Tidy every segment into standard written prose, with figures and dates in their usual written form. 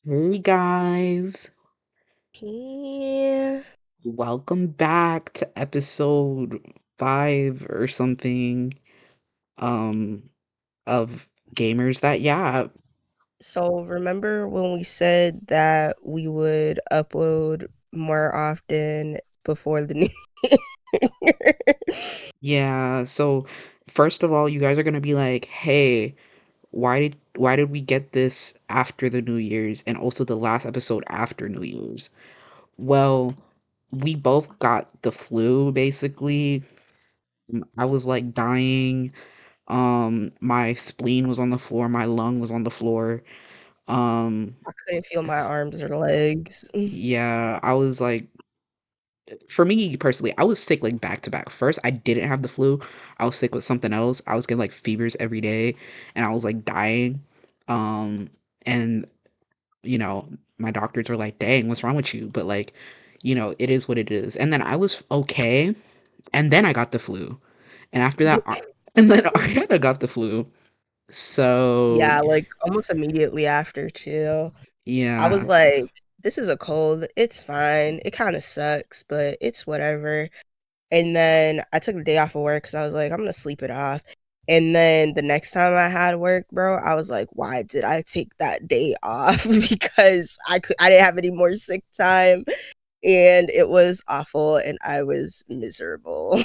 Hey guys, Yeah. welcome back to episode 5 or something um of Gamers That Yap. So remember when we said that we would upload more often before the new year? Yeah, so first of all, you guys are going to be like, "Hey, why did we get this after the New Year's and also the last episode after New Year's?" Well, we both got the flu basically. I was like dying. My spleen was on the floor, my lung was on the floor. Um, I couldn't feel my arms or legs. yeah, I was like, for me personally, I was sick like back to back. First, I didn't have the flu. I was sick with something else. I was getting like fevers every day and I was like dying. Um, and you know, my doctors were like, dang, what's wrong with you? But like, it is what it is. And then I was okay. And then I got the flu. And after that, and then Ariana got the flu. So, Yeah, like almost immediately after too. I was yeah. like, this is a cold. It's fine. It kind of sucks, but it's whatever. And then I took the day off of work because I was like, I'm gonna sleep it off. And then the next time I had work, bro, I was like, why did I take that day off? Because I didn't have any more sick time and it was awful and I was miserable.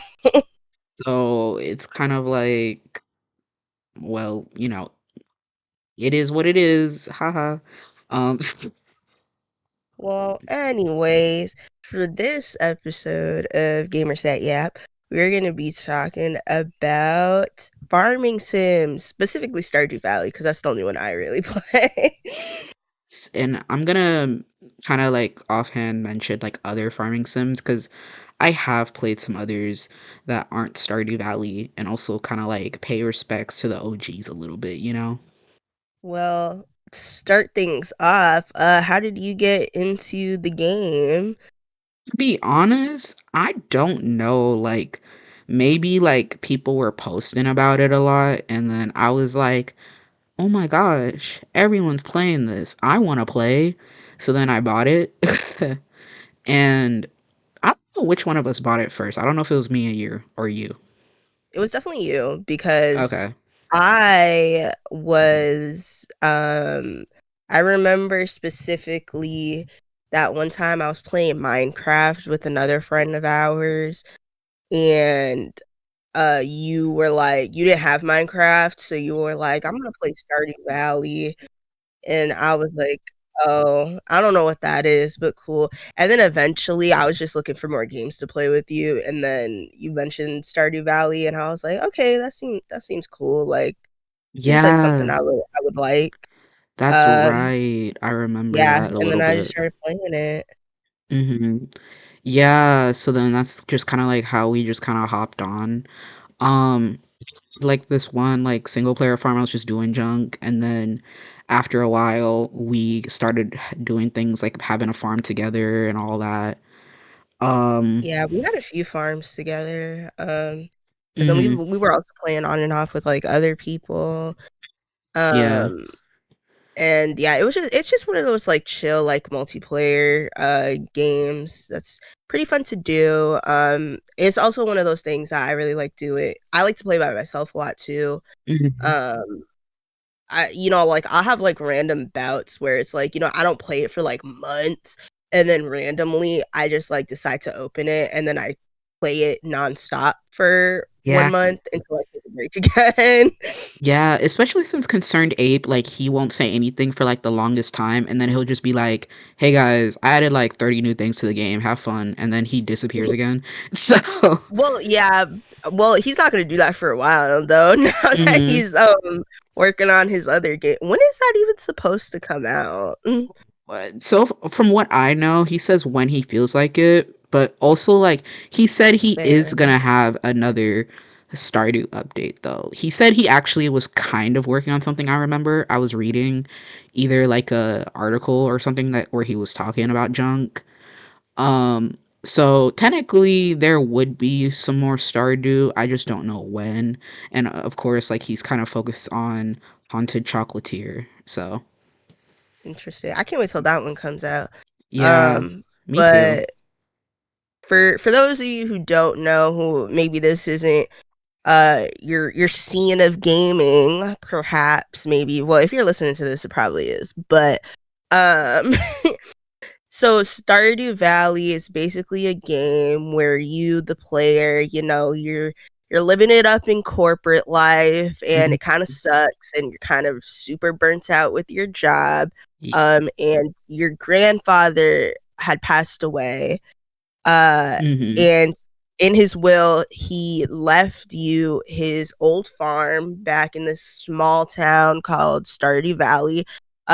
So it's kind of like, well, it is what it is. Haha. Um, Well, anyways, for this episode of Gamerset Yap, we're going to be talking about farming sims, specifically Stardew Valley, because that's the only one I really play. and I'm gonna kind of like offhand mention like other farming sims because I have played some others that aren't Stardew Valley and also kind of like pay respects to the OGs a little bit, you know? Well, to start things off, how did you get into the game? To be honest, I don't know. Like, maybe like people were posting about it a lot, and then I was like, oh my gosh, everyone's playing this. I want to play. So then I bought it. And I don't know which one of us bought it first. I don't know if it was me or you. It was definitely you because Okay. I was I remember specifically that one time I was playing Minecraft with another friend of ours and you were like you didn't have Minecraft, so you were like, I'm gonna play Stardew Valley. And I was like, "Oh, I don't know what that is, but cool." And then eventually, I was just looking for more games to play with you, and then you mentioned Stardew Valley, and I was like, "Okay, that seems cool, like, seems like something Yeah, I would like." that's Um, right. I remember yeah, that a and then little I just bit. started playing it. Hmm. Yeah, so then that's just kind of like how we just kind of hopped on. Um, like this one like single player farm, I was just doing junk, and then after a while, we started doing things like having a farm together and all that. Um, Yeah, we had a few farms together, but then we mhm, we were also playing on and off with, like, other people, yeah. um and yeah, it's just one of those like chill like multiplayer games that's pretty fun to do. It's also one of those things that I really like doing. I like to play by myself a lot too. Mhm. Um like I'll have like random bouts where it's like, I don't play it for like months and then randomly I just like decide to open it and then I play it nonstop for Yeah. 1 month until I take a break again. Yeah, especially since Concerned Ape, like, he won't say anything for, like, the longest time, and then he'll just be like, "Hey, guys, I added, like, 30 new things to the game, have fun," and then he disappears again. So Well, yeah. Well, he's not gonna do that for a while though. Now that mhm. he's working on his other game. When is that even supposed to come out? From what I know, he says when he feels like it, but also, like, he said he is Fair. gonna have another Stardew update, though. He said he actually was kind of working on something. I remember I was reading either, like, a article or something that where he was talking about junk. Um, so technically there would be some more Stardew. I just don't know when. And of course, like, he's kind of focused on Haunted Chocolatier. So Interesting. I can't wait till that one comes out. Yeah, Um, me too. but for those of you who don't know, who maybe this isn't your scene of gaming, perhaps, maybe, well, if you're listening to this, it probably is, but um so Stardew Valley is basically a game where you, the player, you're living it up in corporate life, and Mhm. it kind of sucks, and you're kind of super burnt out with your job. Ye And your grandfather had passed away, uh, Mhm. and in his will, he left you his old farm back in this small town called Stardew Valley.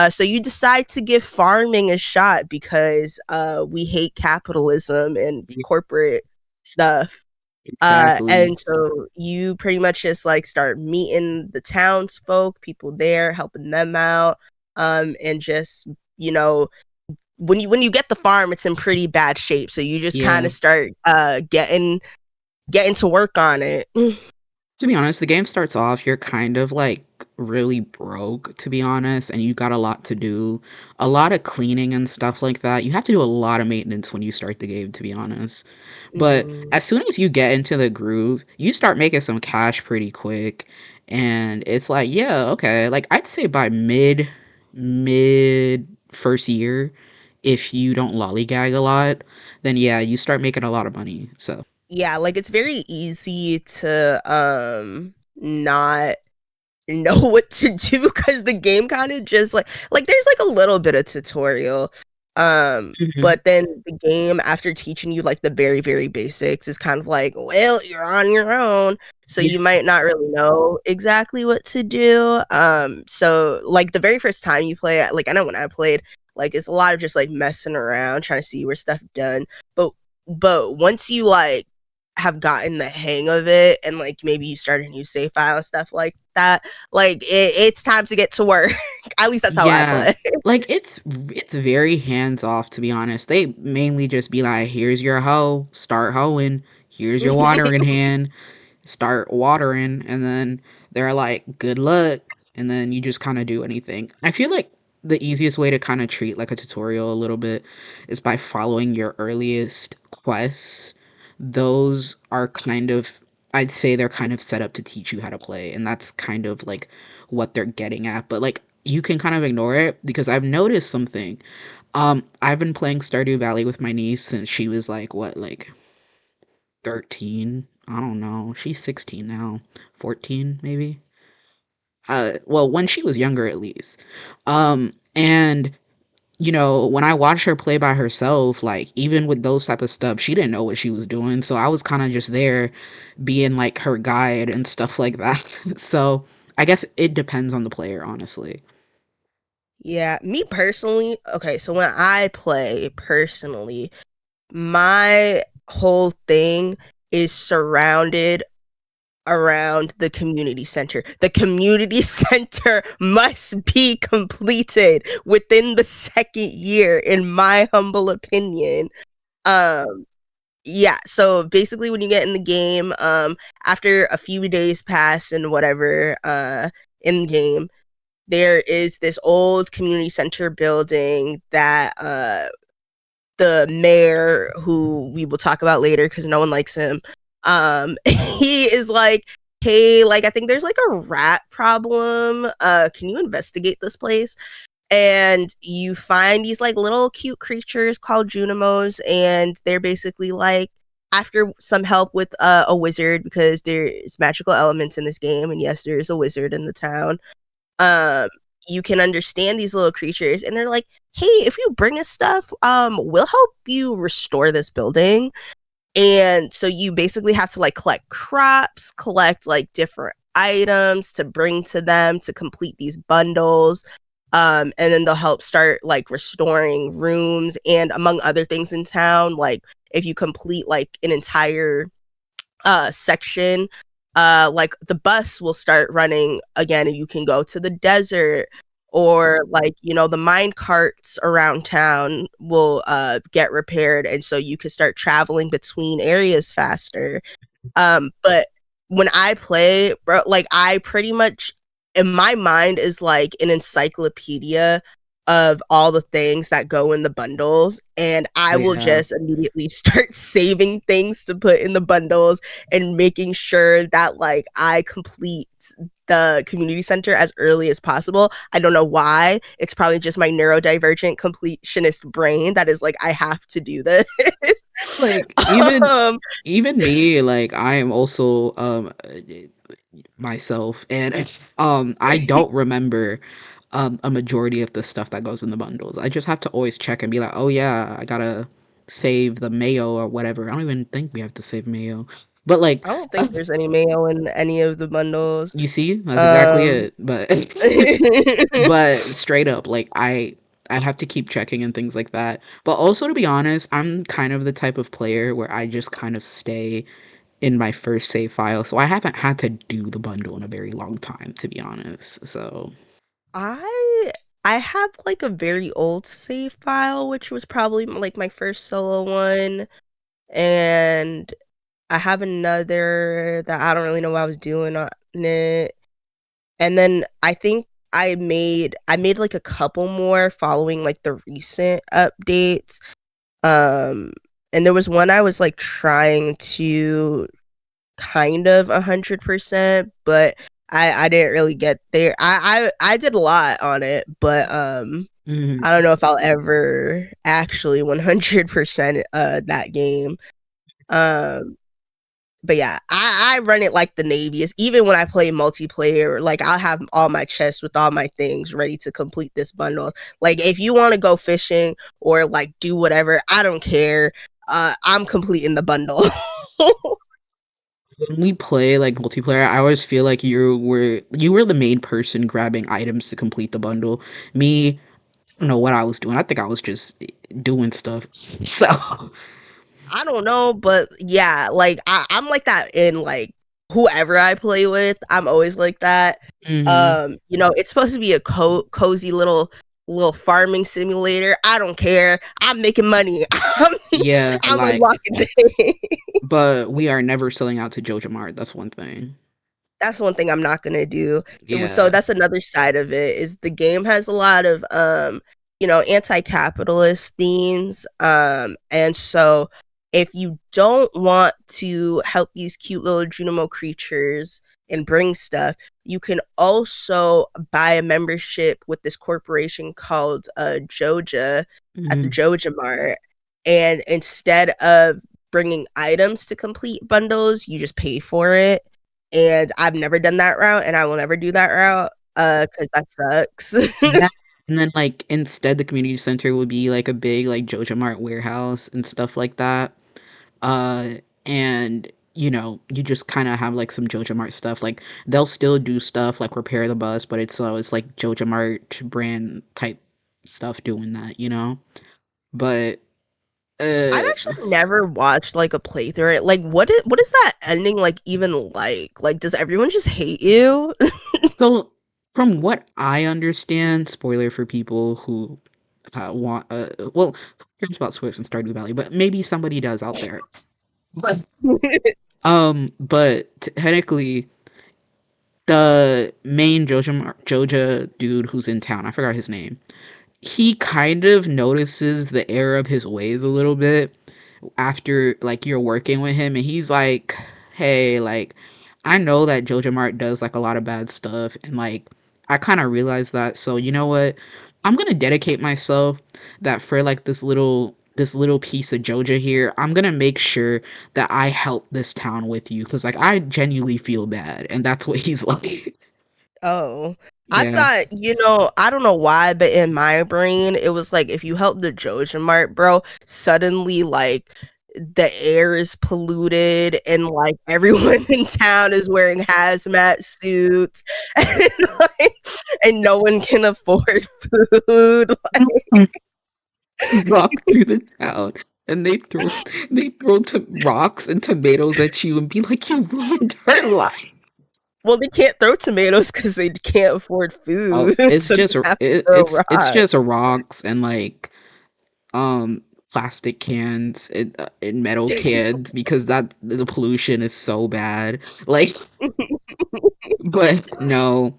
So you decide to give farming a shot because we hate capitalism and Ye corporate stuff. exactly. And so you pretty much just like start meeting the townsfolk, people there, helping them out, and just you know when you get the farm, it's in pretty bad shape. So you just kind Yeah. of start getting to work on it. To be honest, the game starts off, you're kind of like really broke, to be honest, and you got a lot to do. A lot of cleaning and stuff like that. You have to do a lot of maintenance when you start the game, to be honest. But Hmm. as soon as you get into the groove, you start making some cash pretty quick. And it's like, yeah, okay. Like I'd say by mid first year, if you don't lollygag a lot, then yeah, you start making a lot of money. So, Yeah, like it's very easy to not know what to do because the game kind of just like there's like a little bit of tutorial, mhm. but then the game, after teaching you like the very very basics, is kind of like, well, you're on your own, so Yeah, you might not really know exactly what to do. So like the very first time you play it, like I know when I played, like it's a lot of just like messing around trying to see where stuff done, but once you like have gotten the hang of it, and like maybe you start a new save file and stuff like that, like it's time to get to work. At least that's how I yeah. play. Like it's very hands off, to be honest. They mainly just be like, here's your hoe, start hoeing. Here's your watering hand, start watering, and then they're like, good luck, and then you just kind of do anything. I feel like the easiest way to kind of treat like a tutorial a little bit is by following your earliest quests. Those are kind of, I'd say they're kind of set up to teach you how to play, and that's kind of like what they're getting at. But like you can kind of ignore it because I've noticed something. I've been playing Stardew Valley with my niece since she was like what, like 13? I don't know. She's 16 now. 14 maybe. Well, when she was younger at least. And when I watched her play by herself, like even with those type of stuff, she didn't know what she was doing. So I was kind of just there being like her guide and stuff like that. So I guess it depends on the player, honestly. Yeah, me personally, okay, so when I play personally, my whole thing is surrounded around the community center. The community center must be completed within the second year, in my humble opinion. Um, yeah, so basically when you get in the game, after a few days pass and whatever, in game, there is this old community center building that the mayor, who we will talk about later because no one likes him, he is like, hey, like I think there's like a rat problem, can you investigate this place? And you find these like little cute creatures called Junimos, and they're basically like, after some help with a wizard, because there's magical elements in this game, and yes, there is a wizard in the town. um you can understand these little creatures, and they're like, hey, if you bring us stuff, we'll help you restore this building. And so you basically have to like collect crops, collect like different items to bring to them to complete these bundles. And then they'll help start like restoring rooms and among other things in town. Like if you complete like an entire section, like the bus will start running again, and you can go to the desert, or like the mine carts around town will get repaired, and so you can start traveling between areas faster. But when I play, bro, like I pretty much, in my mind, is like an encyclopedia of all the things that go in the bundles, and I Oh will yeah. just immediately start saving things to put in the bundles and making sure that like I complete the community center as early as possible. I don't know why. It's probably just my neurodivergent completionist brain that is like, I have to do this. Like even um, even me, like I am also myself, and I don't remember a majority of the stuff that goes in the bundles. I just have to always check and be like, oh yeah, I gotta save the mayo or whatever. I don't even think we have to save mayo, but like I don't think there's any mayo in any of the bundles. you see, that's exactly Um, it. But but straight up, like I have to keep checking and things like that. But also, to be honest, I'm kind of the type of player where I just kind of stay in my first save file, so I haven't had to do the bundle in a very long time, to be honest. So, I I have like a very old save file, which was probably like my first solo one, and I have another that I don't really know what I was doing on it. And then I think I made like a couple more following like the recent updates. Um and there was one I was like trying to kind of 100%, but I didn't really get there. I did a lot on it, but mhm. I don't know if I'll ever actually 100% that game. Um but yeah, I run it like the Navy is. Even when I play multiplayer, like I'll have all my chests with all my things ready to complete this bundle. Like if you want to go fishing or like do whatever, I don't care. I'm completing the bundle. When we play like multiplayer, I always feel like you were the main person grabbing items to complete the bundle. Me, I don't know what I was doing. I think I was just doing stuff. So, I don't know, but yeah, like I'm like that in like whoever I play with. I'm always like that. hmm It's supposed to be a cozy little farming simulator. I don't care. I'm making money. yeah, I'm like, unlocking things. but we are never selling out to Joja Mart. That's one thing. That's one thing I'm not gonna do. So Yeah. that's another side of it is the game has a lot of anti-capitalist themes. And so if you don't want to help these cute little Junimo creatures and bring stuff, you can also buy a membership with this corporation called Joja at the hmm Joja Mart. And instead of bringing items to complete bundles, you just pay for it, and I've never done that route, and I will never do that route, because that sucks. Yeah. And then like instead the community center would be like a big like Joja Mart warehouse and stuff like that. Uh and you just kind of have like some Joja Mart stuff. Like they'll still do stuff like repair the bus, but it's like Joja Mart brand type stuff doing that. But I've uh actually never watched like a playthrough. Like, what is that ending like even like? Like, does everyone just hate you? so from what I understand, spoiler for people who want well, who cares about Swiss and Stardew Valley, but maybe somebody does out there. But but technically, the main Joja dude who's in town, I forgot his name. He kind of notices the error of his ways a little bit after like you're working with him, and he's like, hey, like I know that Joja Mart does like a lot of bad stuff, and like I kind of realized that. So you know what, I'm gonna dedicate myself that for like this little piece of Joja here, I'm gonna make sure that I help this town with you, because like I genuinely feel bad, and that's what he's like. Oh. I Yeah. thought, I don't know why, but in my brain, it was like if you help the Joja Mart, bro, suddenly like the air is polluted and like everyone in town is wearing hazmat suits and, like, and no one can afford food. Walk through the town, and they throw rocks and tomatoes at you and be like, you ruined her life. Well, they can't throw tomatoes because they can't afford Oh, food, it's so they just have to it, throw it's rocks. just rocks and like plastic cans and metal cans, because that the pollution is so bad. Like, but no.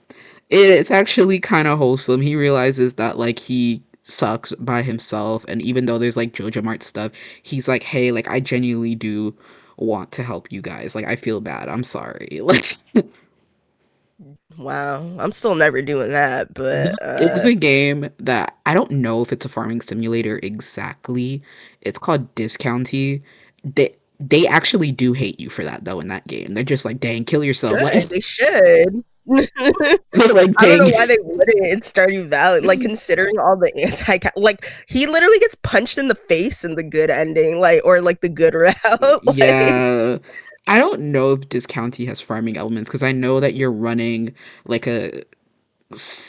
It's actually kind of wholesome. He realizes that like he sucks by himself, and even though there's like Jojo Mart stuff, he's like, "Hey, like I genuinely do want to help you guys. Like I feel bad. I'm sorry." Like Wow, I'm still never doing that, but there's a game that I don't know if it's a farming simulator exactly. It's called Discounty. They actually do hate you for that though in that game. They're just like, "Dang, kill yourself." good. Like They should. they're like, I don't know "Dang." why they wouldn't in Stardew Valley. Like considering all the anti, like he literally gets punched in the face in the good ending, like or like the good route. Like Yeah. I don't know if Discounty has farming elements because I know that you're running like a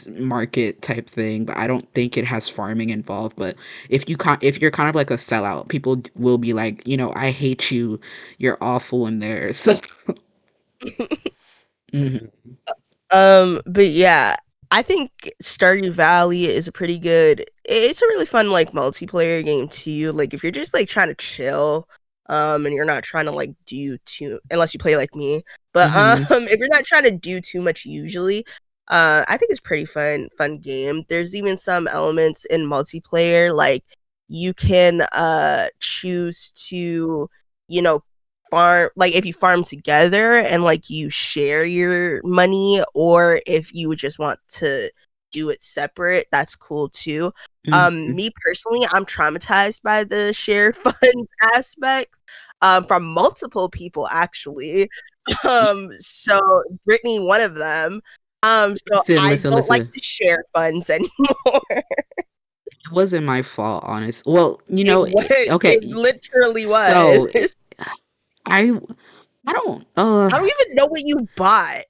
market type thing, but I don't think it has farming involved. But if you're kind of like a sellout, people will be like, I hate you, you're awful in there. So, mhm, But yeah, I think Stardew Valley is a pretty good. It's a really fun like multiplayer game too. Like if you're just like trying to chill, and you're not trying to like do too, unless you play like me. But mhm, if you're not trying to do too much usually, I think it's pretty fun game. There's even some elements in multiplayer like you can choose to you know farm like if you farm together and like you share your money or if you would just want to do it separate, that's cool too. mhm. Me personally, I'm traumatized by the share funds aspect from multiple people actually. So Brittany one of them. So Listen, I listen, don't like listen. to share funds anymore. It wasn't my fault, honest. Well, It was it okay. literally was. So I I don't I don't even know what you bought.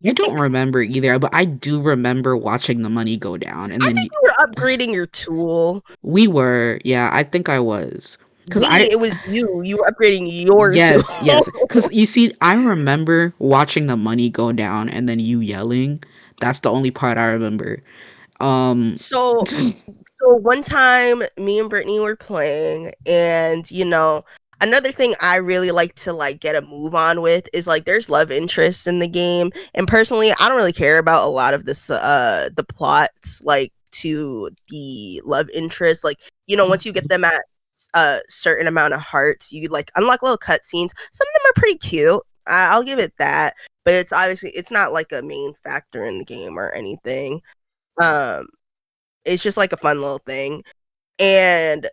I don't remember either, but I do remember watching the money go down, and I then think you were upgrading your tool. we were, yeah, I think I was, cause It was you. You were upgrading your tool. yes, yes, cause you see, I remember watching the money go down, and then you yelling. That's the only part I remember. Um, So so one time me and Brittany were playing and another thing I really like to like get a move on with is like there's love interests in the game and personally I don't really care about a lot of this the plots like to the love interest like once you get them at a certain amount of hearts you like unlock little cutscenes. Some of them are pretty cute. I'll give it that, but it's obviously it's not like a main factor in the game or anything. um it's just like a fun little thing. And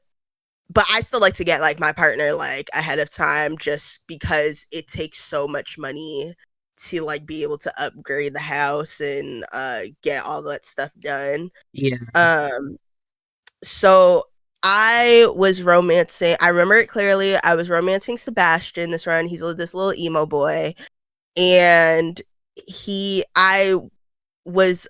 but I still like to get like my partner like ahead of time just because it takes so much money to like be able to upgrade the house and get all that stuff done. yeah, Um so I remember it clearly. I was romancing Sebastian this run. He's this little emo boy and he was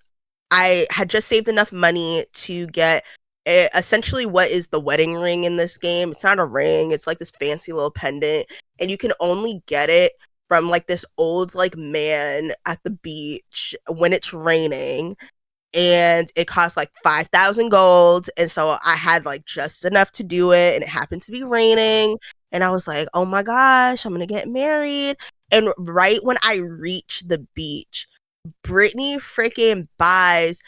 I had just saved enough money to get essentially what is the wedding ring in this game. It's not a ring, it's like this fancy little pendant, and you can only get it from like this old like man at the beach when it's raining and it costs like 5,000 gold. And so I had like just enough to do it, and it happened to be raining. And I was like, oh my gosh, I'm gonna get married. And right when I reached the beach, Britney freaking buys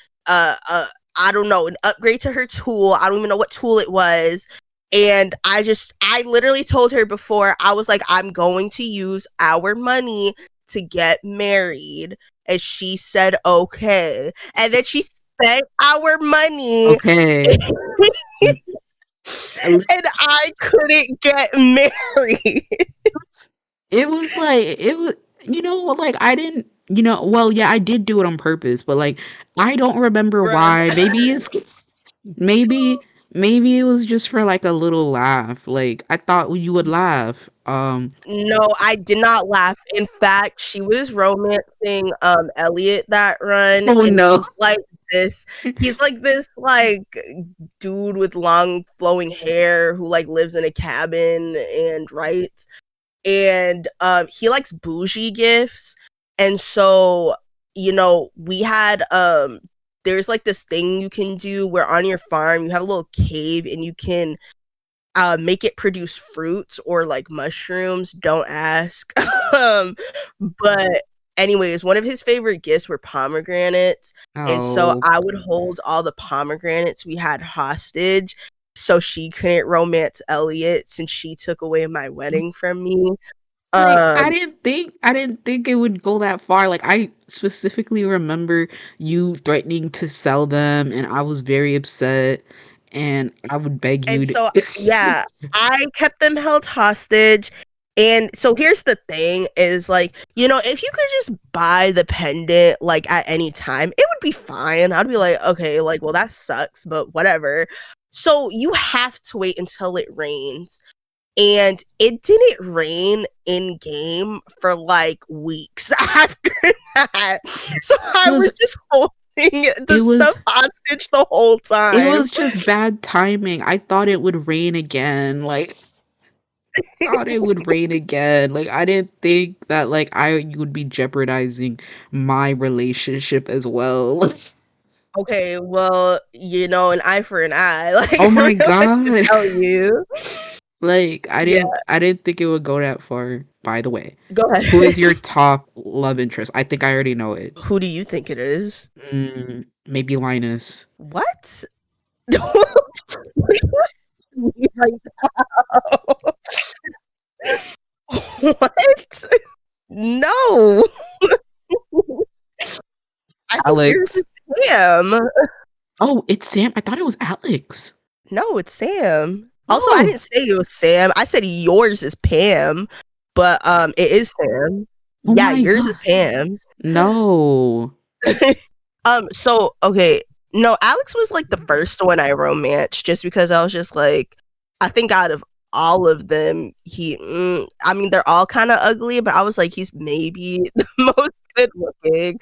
I don't know, an upgrade to her tool. I don't even know what tool it was. And I literally told her before, I was like, I'm going to use our money to get married. And she said, okay. And then she spent our money okay. and I couldn't get married. It was like it was, like I didn't, well, yeah, I did do it on purpose, but like I don't remember Bruh. why. Maybe maybe it was just for like a little laugh. Like I thought you would laugh. No, I did not laugh. In fact, she was romancing Elliot that run Oh and no. he's like this like dude with long flowing hair who like lives in a cabin and writes. And he likes bougie gifts. And so, we had there's like this thing you can do where on your farm you have a little cave and you can make it produce fruits or like mushrooms. Don't ask. But anyways, one of his favorite gifts were pomegranates. And so Oh, I would hold all the pomegranates we had hostage so she couldn't romance Elliot since she took away my wedding from me. like Um, I didn't think it would go that far. Like I specifically remember you threatening to sell them, and I was very upset, and I would beg and you so, to. yeah, I kept them held hostage. And so here's the thing is like, if you could just buy the pendant like at any time, it would be fine. I'd be like, okay, like, well, that sucks, but whatever. So you have to wait until it rains. And it didn't rain in game for like weeks after that. So It I was was just holding the it stuff was hostage the whole it time. was just bad timing. I thought it would rain again. Like thought it would rain again. Like I didn't think that like I would be jeopardizing my relationship as well. Okay, well, an eye for an eye. Like, Oh I don't my know what to god. tell you. Like Yeah, I didn't think it would go that far. By the way, go who is your ahead. top love interest? I think I already know it. Who do you think it is? Maybe Linus. What? Like, what? No. I think yours Alex. is Sam. Oh, it's Sam. I thought it was Alex. No, it's Sam. Also, I Oh, didn't say it was Sam. I said yours is Pam, but it is Sam. oh Yeah, my yours is god. Pam. No. So okay, no, Alex was like the first one I romanced just because I was just like, I think out of all of them, I mean, they're all kind of ugly, but I was like, he's maybe the most good looking.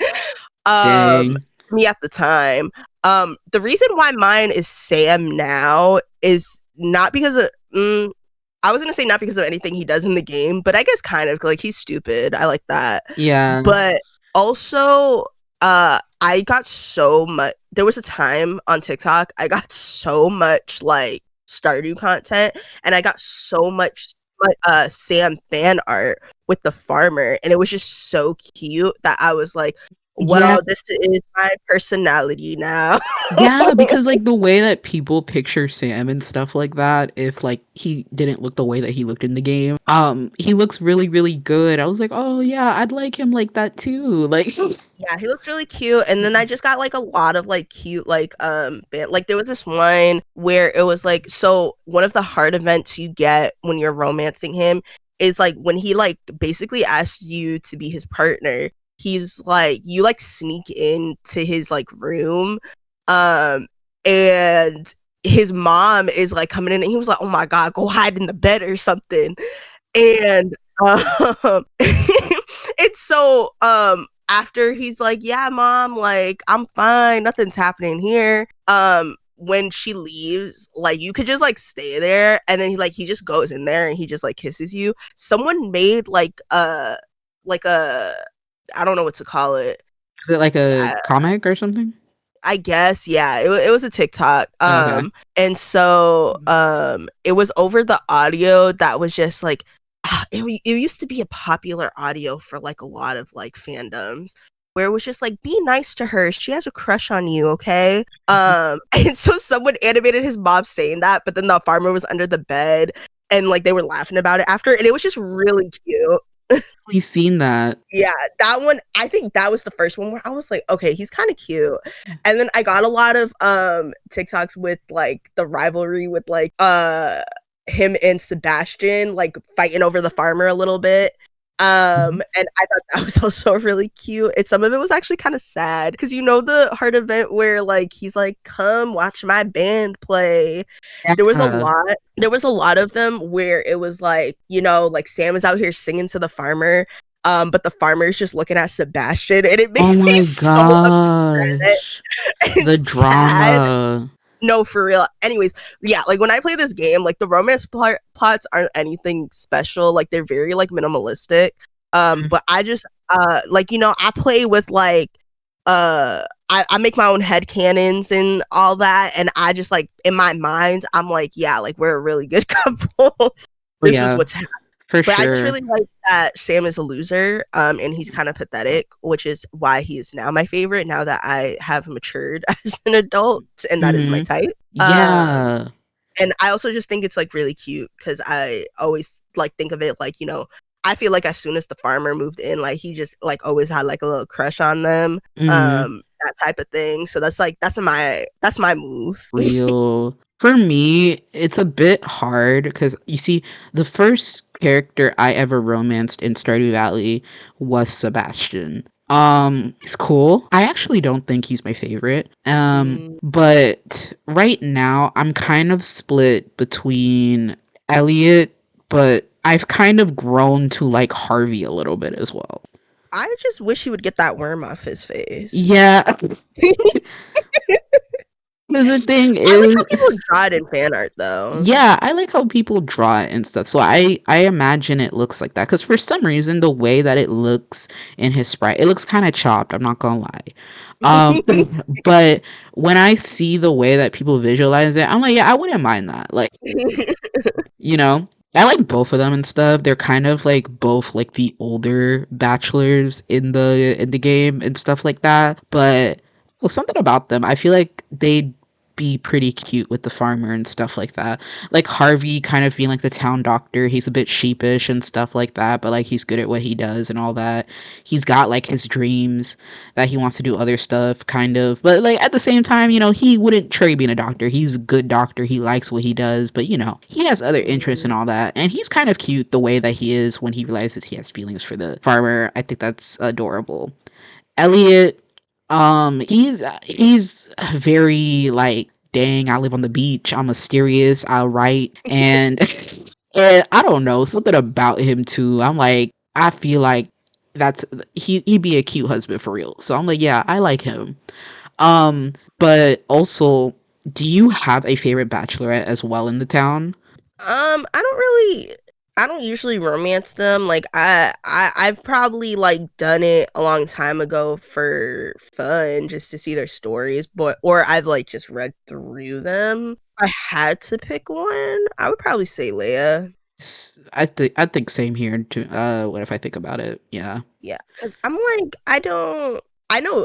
Dang. Me at the time. The reason why mine is Sam now is not because of, I was gonna say not because of anything he does in the game, but I guess kind of like he's stupid. I like that, Yeah. but also, I got so much. There was a time on TikTok I got so much like Stardew content, and I got so much Sam fan art with the farmer, and it was just so cute that I was like, Yeah. "Well, this is my personality now." Yeah, because like the way that people picture Sam and stuff like that, if like he didn't look the way that he looked in the game, he looks really, really good. I was like, oh yeah, I'd like him like that too. Like, Yeah, he looked really cute. And then I just got like a lot of like cute like there was this one where it was like, so one of the hard events you get when you're romancing him is like when he like basically asks you to be his partner. He's like, you like sneak into his like room, um and his mom is like coming in, and he was like, oh my god, go hide in the bed or something. And it's so after he's like, yeah, mom, like I'm fine, nothing's happening here. When she leaves, like you could just like stay there, and then he just goes in there and he just like kisses you. Someone made like a, I don't know what to call it. is it like a I, comic or something? I guess, yeah, it was a TikTok. Okay. And so it was over the audio that was just like, it used to be a popular audio for like a lot of like fandoms where it was just like, be nice to her, she has a crush on you, okay? And so someone animated his mom saying that, but then the farmer was under the bed, and like they were laughing about it after, and it was just really cute. We've seen that. Yeah, that one, I think that was the first one where I was like, okay, he's kind of cute. And then I got a lot of TikToks with like the rivalry with like him and Sebastian like fighting over the farmer a little bit. Mhm. And I thought that was also really cute. And some of it was actually kind of sad because the heart event where like he's like, come watch my band play. Yeah. There was a lot of them where it was like, like Sam is out here singing to the farmer, but the farmer is just looking at Sebastian, and it Oh made me my so upset gosh. and The sad. drama. No, for real. Anyways, yeah, like when I play this game, like the romance plots aren't anything special. Like they're very like minimalistic. But I just like I play with like I make my own head canons and all that, and I just like in my mind I'm like, yeah, like we're a really good couple. Oh This is yeah. what's happening. For But I just sure. really like that Sam is a loser, and he's kind of pathetic, which is why he is now my favorite. Now that I have matured as an adult, and that is my Hmm. type. Um, Yeah. and I also just think it's like really cute because I always like think of it like I feel like as soon as the farmer moved in, like he just like always had like a little crush on them, Hmm. that type of thing. So that's my move. Real. For me, it's a bit hard because you see, the first character I ever romanced in Stardew Valley was Sebastian. He's cool. I actually don't think he's my favorite. Mm, But right now I'm kind of split between Elliot, but I've kind of grown to like Harvey a little bit as well. I just wish he would get that worm off his face. Yeah, because the thing I like how is, people draw it in fan art though. yeah, I like how people draw it and stuff. So I imagine it looks like that because for some reason the way that it looks in his sprite, it looks kind of chopped. I'm not gonna lie. Um, but when I see the way that people visualize it, I'm like, yeah, I wouldn't mind that. Like, you know, I like both of them and stuff. They're kind of like both like the older bachelors in the game and stuff like that. But well, something about them, I feel like they'd be pretty cute with the farmer and stuff like that. Like Harvey kind of being like the town doctor. He's a bit sheepish and stuff like that, but like he's good at what he does and all that. He's got like his dreams that he wants to do other stuff, kind of. But like at the same time, he wouldn't trade being a doctor. He's a good doctor. He likes what he does, but he has other interests and Mm. all that. And he's kind of cute the way that he is when he realizes he has feelings for the farmer. I think that's adorable. Elliot, he's very like, dang, I live on the beach. I'm mysterious. I write and and I don't know, something about him too. I'm like, I feel like that's he'd be a cute husband for real. So I'm like, yeah, I like him. But also, do you have a favorite bachelorette as well in the town? I don't usually romance them. Like I've probably like done it a long time ago for fun just to see their stories, but or I've like just read through them. If I had to pick one, I would probably say Leia. I think same here too. What if I think about it? Yeah. Yeah, because I'm like, I know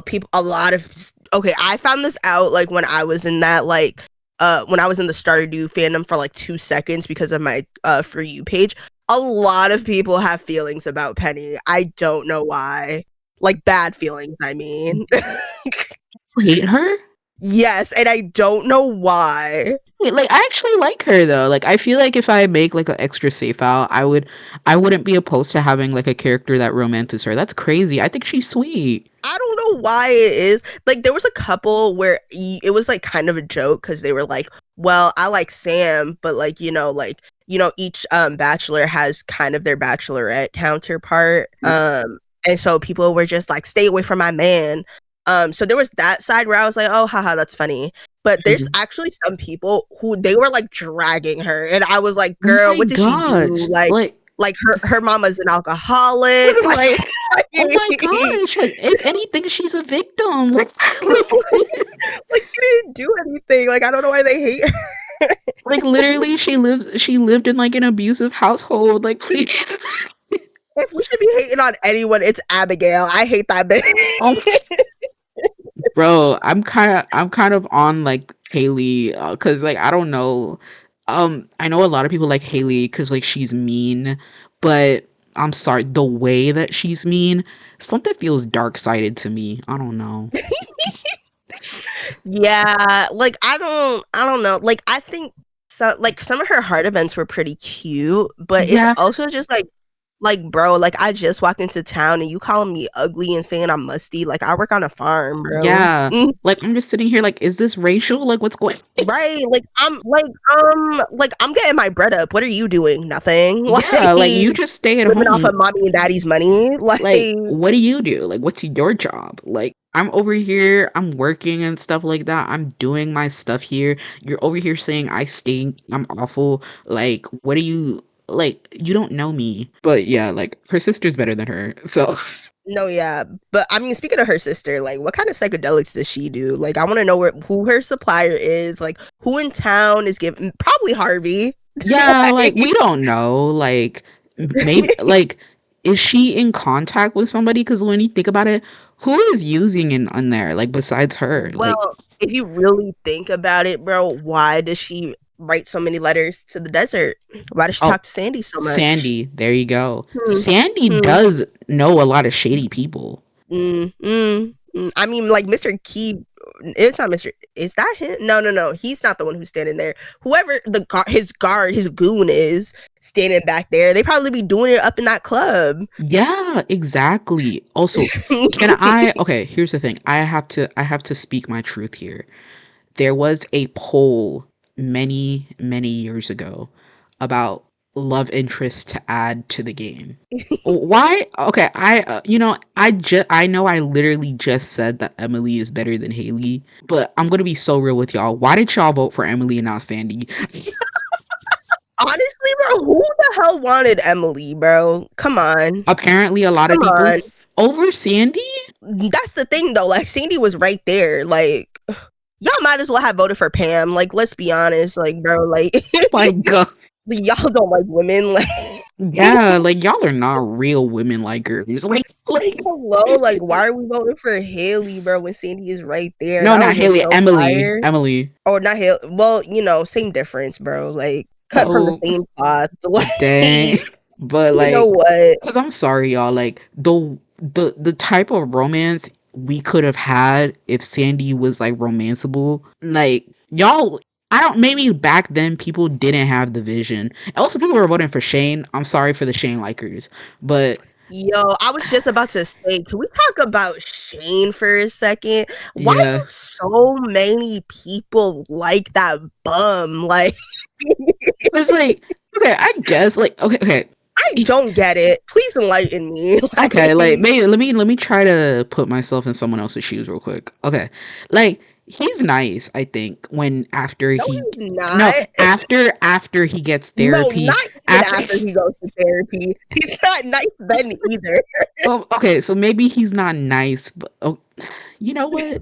people, a lot of, okay, I found this out like when I was in that, like, when I was in the Stardew fandom for like 2 seconds because of my For You page. A lot of people have feelings about Penny. I don't know why. Like, bad feelings, I mean. Hate her? Yes, and I don't know why. Wait, like I actually like her though. Like I feel like if I make like an extra save file, I wouldn't be opposed to having like a character that romances her. That's crazy. I think she's sweet. I don't know why it is. Like there was a couple where it was like kind of a joke because they were like, "Well, I like Sam, but like each bachelor has kind of their bachelorette counterpart." And so people were just like, "Stay away from my man." So there was that side where I was like, "Oh, haha, that's funny." But there's Mhm. actually some people who they were like dragging her, and I was like, Oh "Girl, my what did she do?" gosh. Like her mama's an alcoholic. Like oh my Like, gosh. Like if anything, she's a victim. like she didn't do anything. Like I don't know why they hate her. Like literally she lived in like an abusive household. Like please. If we should be hating on anyone, it's Abigail. I hate that bitch. Oh bro, I'm kind of on like Haley, cuz like I don't know. I know a lot of people like Haley cuz like she's mean, but I'm sorry, the way that she's mean, something feels dark-sided to me. I don't know. Yeah, like I don't know. Like I think some of her heart events were pretty cute, but it's Yeah, also just like bro, like I just walked into town and you calling me ugly and saying I'm musty. Like I work on a farm, bro. yeah. Like I'm just sitting here like, is this racial? Like what's going Right, like I'm getting my bread up. What are you doing? Nothing. Yeah, like Like you just stay at living off home. of mommy and daddy's money. Like Like, what do you do? Like, what's your job? Like, I'm over here, I'm working and stuff like that. I'm doing my stuff here. You're over here saying I stink, I'm awful. Like, what do you like? You don't know me. But yeah, like her sister's better than her. So no, yeah, but I mean, speaking of her sister, like what kind of psychedelics does she do? Like I want to know who her supplier is. Like who in town is giving? Probably Harvey. Yeah, like Like, we don't know. Like maybe like is she in contact with somebody? Because when you think about it, who is using it on there? Like besides her? Like well, if you really think about it, bro, why does she write so many letters to the desert? Why does she oh, talk to Sandy so much? Sandy. There you go. Hmm. Sandy Hmm. does know a lot of shady people. I mean, like Mr. Key, it's not Mr. Is that him? No, no, no. He's not the one who's standing there. Whoever his guard, his goon is standing back there. They probably be doing it up in that club. Yeah, exactly. Also, can I okay, here's the thing. I have to speak my truth here. There was a poll many, many years ago about love interest to add to the game. Why? Okay, I know I literally just said that Emily is better than Haley, but I'm gonna be so real with y'all. Why did y'all vote for Emily and not Sandy? Honestly, bro, who the hell wanted Emily, bro? Come on. Apparently, a lot of Come people on. over Sandy. That's the thing though. Like Sandy was right there. Like y'all might as well have voted for Pam. Like, let's be honest. Like, bro, like Oh my god. y'all don't like women. Like Yeah, like y'all are not real women likers. Like hello, like why are we voting for Haley, bro, when Sandy is right there? no, That not would have been Haley, so Emily. fire. Emily. Or not Haley. Well, same difference, bro. Like cut from the Oh, same cloth. Like dang. you But know like, what? cause I'm sorry, y'all. Like the type of romance we could have had if Sandy was like romanceable. Like y'all, I don't. Maybe back then people didn't have the vision. Also, people were voting for Shane. I'm sorry for the Shane likers, but Yo, I was just about to say, can we talk about Shane for a second? Why yeah, do so many people like that bum? Like, it's like okay, I guess like okay. I don't get it. Please enlighten me. Okay, Like, like maybe let me try to put myself in someone else's shoes real quick. Okay, like he's nice. I think when after no, he he's not. no after he gets No, therapy not even after after he goes to therapy. He's not nice then either. well okay so maybe he's not nice but oh, you know what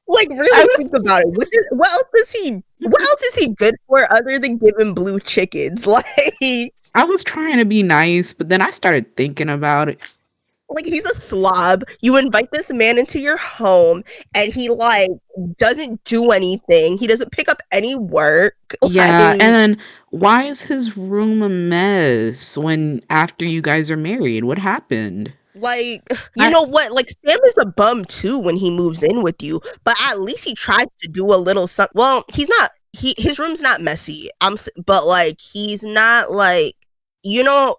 Like, I really think about it. What else is he? What else is he good for other than giving blue chickens? I was trying to be nice but then I started thinking about it. Like he's a slob. You invite this man into your home and he like doesn't do anything. He doesn't pick up any work. Yeah, and then why is his room a mess when after you guys are married? What happened? Like you I know what? Like Sam is a bum too when he moves in with you, but at least he tries to do a little something. Well, he's not. His room's not messy. But like he's not like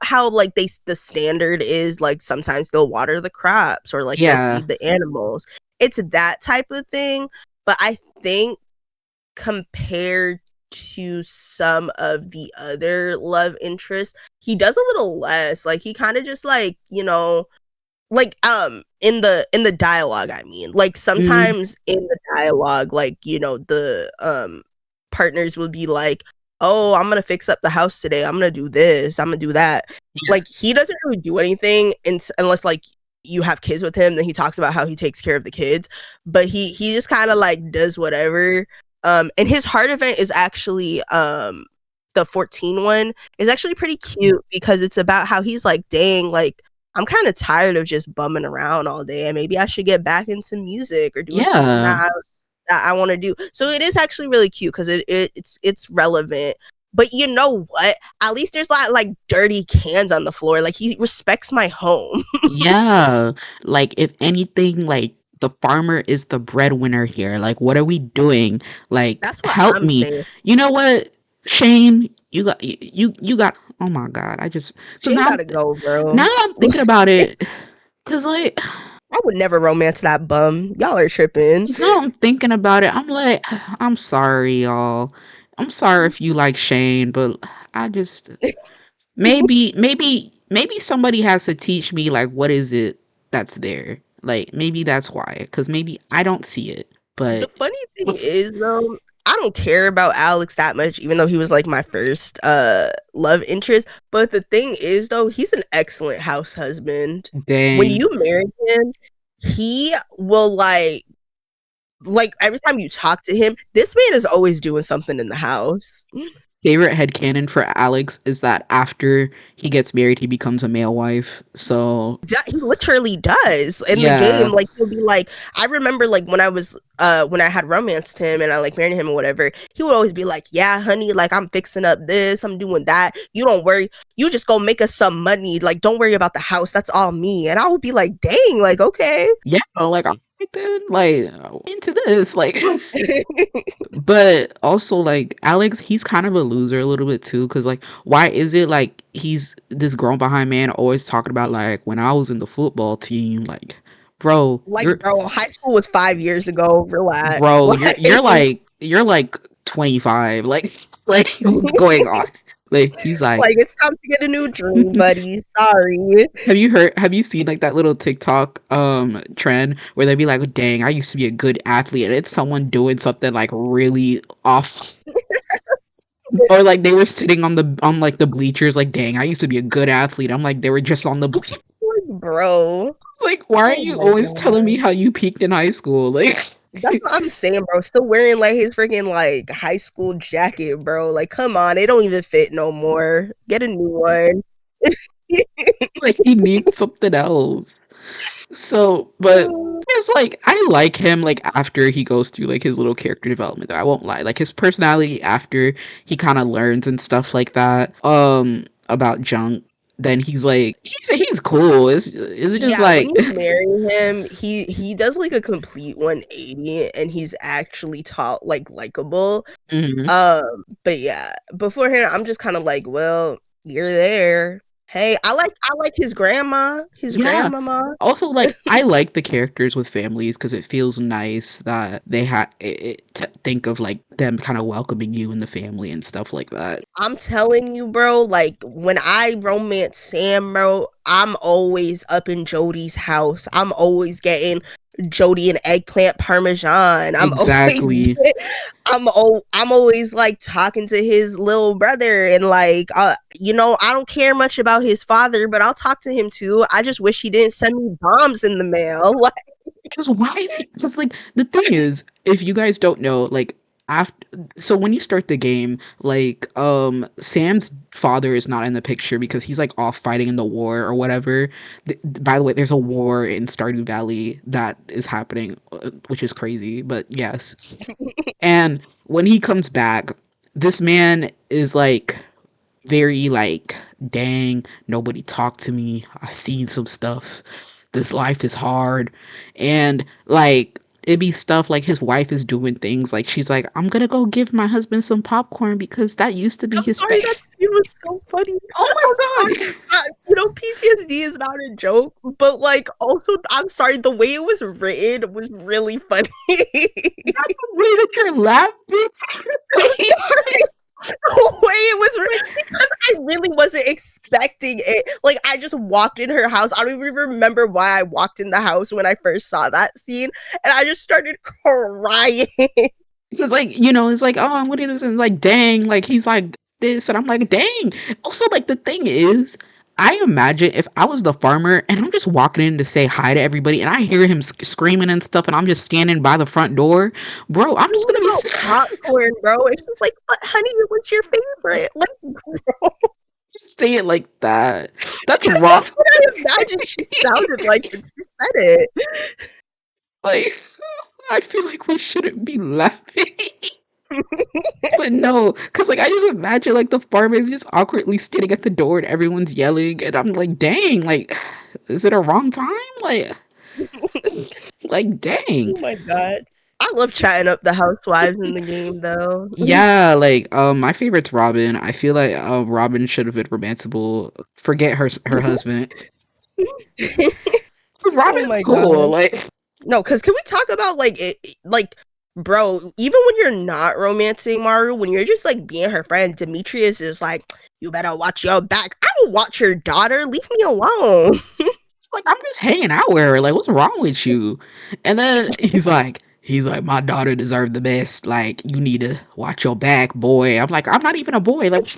how like the standard is like sometimes they'll water the crops or like they'll yeah. feed the animals. It's that type of thing. But I think compared to some of the other love interests, he does a little less. Like he kind of just like like in the dialogue, I mean, like Mhm. sometimes in the dialogue, like the partners will be like, oh, I'm gonna fix up the house today, I'm gonna do this, I'm gonna do that. Like he doesn't really do anything unless like you have kids with him, then he talks about how he takes care of the kids, but he just kind of like does whatever. And his heart event is actually the 14 one is actually pretty cute because it's about how he's like, dang, like I'm kind of tired of just bumming around all day, and maybe I should get back into music or doing something Yeah. that I want to do. So it is actually really cute because it's relevant. But you know what? At least there's not like dirty cans on the floor. Like he respects my home. Yeah. Like if anything, like the farmer is the breadwinner here. Like what are we doing? Like That's what help I'm me. saying. You know what? Shane, you got oh my god. I just cuz Shane gotta go, now bro. I'm thinking about it cuz like I would never romance that bum. Y'all are tripping. cuz now I'm thinking about it. I'm like I'm sorry y'all. I'm sorry if you like Shane, but I just maybe somebody has to teach me like what is it that's there. Like maybe that's why, because maybe I don't see it. The But funny thing is though, I don't care about Alex that much, even though he was like my first love interest. But the thing is though, he's an excellent house husband. When dang, you marry him, he will like like every time you talk to him, this man is always doing something in the house. Favorite headcanon for Alex is that after he gets married, he becomes a male wife. So He literally does in the game. yeah, Like he'll be like, I remember like when I had romanced him and I like married him or whatever, he would always be like, yeah, honey, like I'm fixing up this, I'm doing that. You don't worry, you just go make us some money. Like don't worry about the house. That's all me. And I would be like, dang, like okay. yeah, like I'm then like into this, like. But also like Alex, he's kind of a loser a little bit too, because like why is it like he's this grown behind man always talking about like when I was in the football team, like bro, Like, bro, high school was 5 years ago. Relax. you're like 25, like like what's going on? Like he's like, Like it's time to get a new dream, buddy. Sorry. have you seen like that little TikTok trend where they'd be like, dang, I used to be a good athlete, and it's someone doing something like really off. Or like they were sitting on like the bleachers, like, dang, I used to be a good athlete. I'm like, they were just on the bleachers. Like, bro. Like, why are Oh you my always telling me god. how you peaked in high school? Like, That's what I'm saying, bro. Still wearing like his freaking like high school jacket, bro. Like, come on, it don't even fit no more. Get a new one. like he needs something else. So, but it's like I like him like after he goes through like his little character development though. I won't lie. Like his personality after he kind of learns and stuff like that about junk, then he's like he's cool. Is it just Yeah, when like you marry him, he does like a complete 180 and he's actually taught like likable. mhm. But yeah, beforehand, I'm just kind of like, well, you're there. Hey, I like his Yeah. grandmama. Also, like, I like the characters with families because it feels nice that they to think of like them kind of welcoming you in the family and stuff like that. I'm telling you, bro, like when I romance Sam, bro, I'm always up in Jody's house. I'm always getting Jody and eggplant parmesan. Exactly. I'm always like talking to his little brother and like I don't care much about his father, but I'll talk to him too. I just wish he didn't send me bombs in the mail. Like Because why is he just like the thing is, if you guys don't know, like after so when you start the game, like Sam's father is not in the picture because he's like off fighting in the war or whatever. By the way, there's a war in Stardew Valley that is happening, which is crazy, but yes. And when he comes back, this man is like very like, dang, nobody talked to me. I seen some stuff. This life is hard. And like it'd be stuff like his wife is doing things like she's like, I'm gonna go give my husband some popcorn because that used to be I'm his sorry, fave. that scene was so funny. Oh I'm my sorry. god. PTSD is not a joke, but like also, I'm sorry, the way it was written was really funny. That's the way that you're laughing. I'm sorry. The way it was written, because I really wasn't expecting it. Like I just walked in her house. I don't even remember why I walked in the house when I first saw that scene, and I just started crying. Because like, it's like, oh, what is it? Like, dang, like he's like this, and I'm like, dang. Also, like the thing is, I imagine if I was the farmer and I'm just walking in to say hi to everybody, and I hear him screaming and stuff, and I'm just standing by the front door, bro, I'm just What gonna be about popcorn, bro? It's just like, but honey, what's your favorite? Like, bro, say it like that. That's because wrong. that's what I imagined she sounded like when she said it. Like, I feel like we shouldn't be laughing. But no, because like I just imagine like the farmer is just awkwardly standing at the door and everyone's yelling, and I'm like, dang, like, is it a wrong time? Like, like, dang. Oh my god. I love chatting up the housewives in the game though. Yeah, like, my favorite's Robin. I feel like Robin should have been romanceable. Forget her husband. Because Oh Robin's my cool. god. Like, No, because can we talk about like like bro, even when you're not romancing Maru, when you're just like being her friend, Demetrius is like, you better watch your back. I don't watch your daughter. Leave me alone. it's like I'm just hanging out with her. Like, what's wrong with you? And then he's like, my daughter deserved the best. Like, you need to watch your back, boy. I'm like, I'm not even a boy. Like,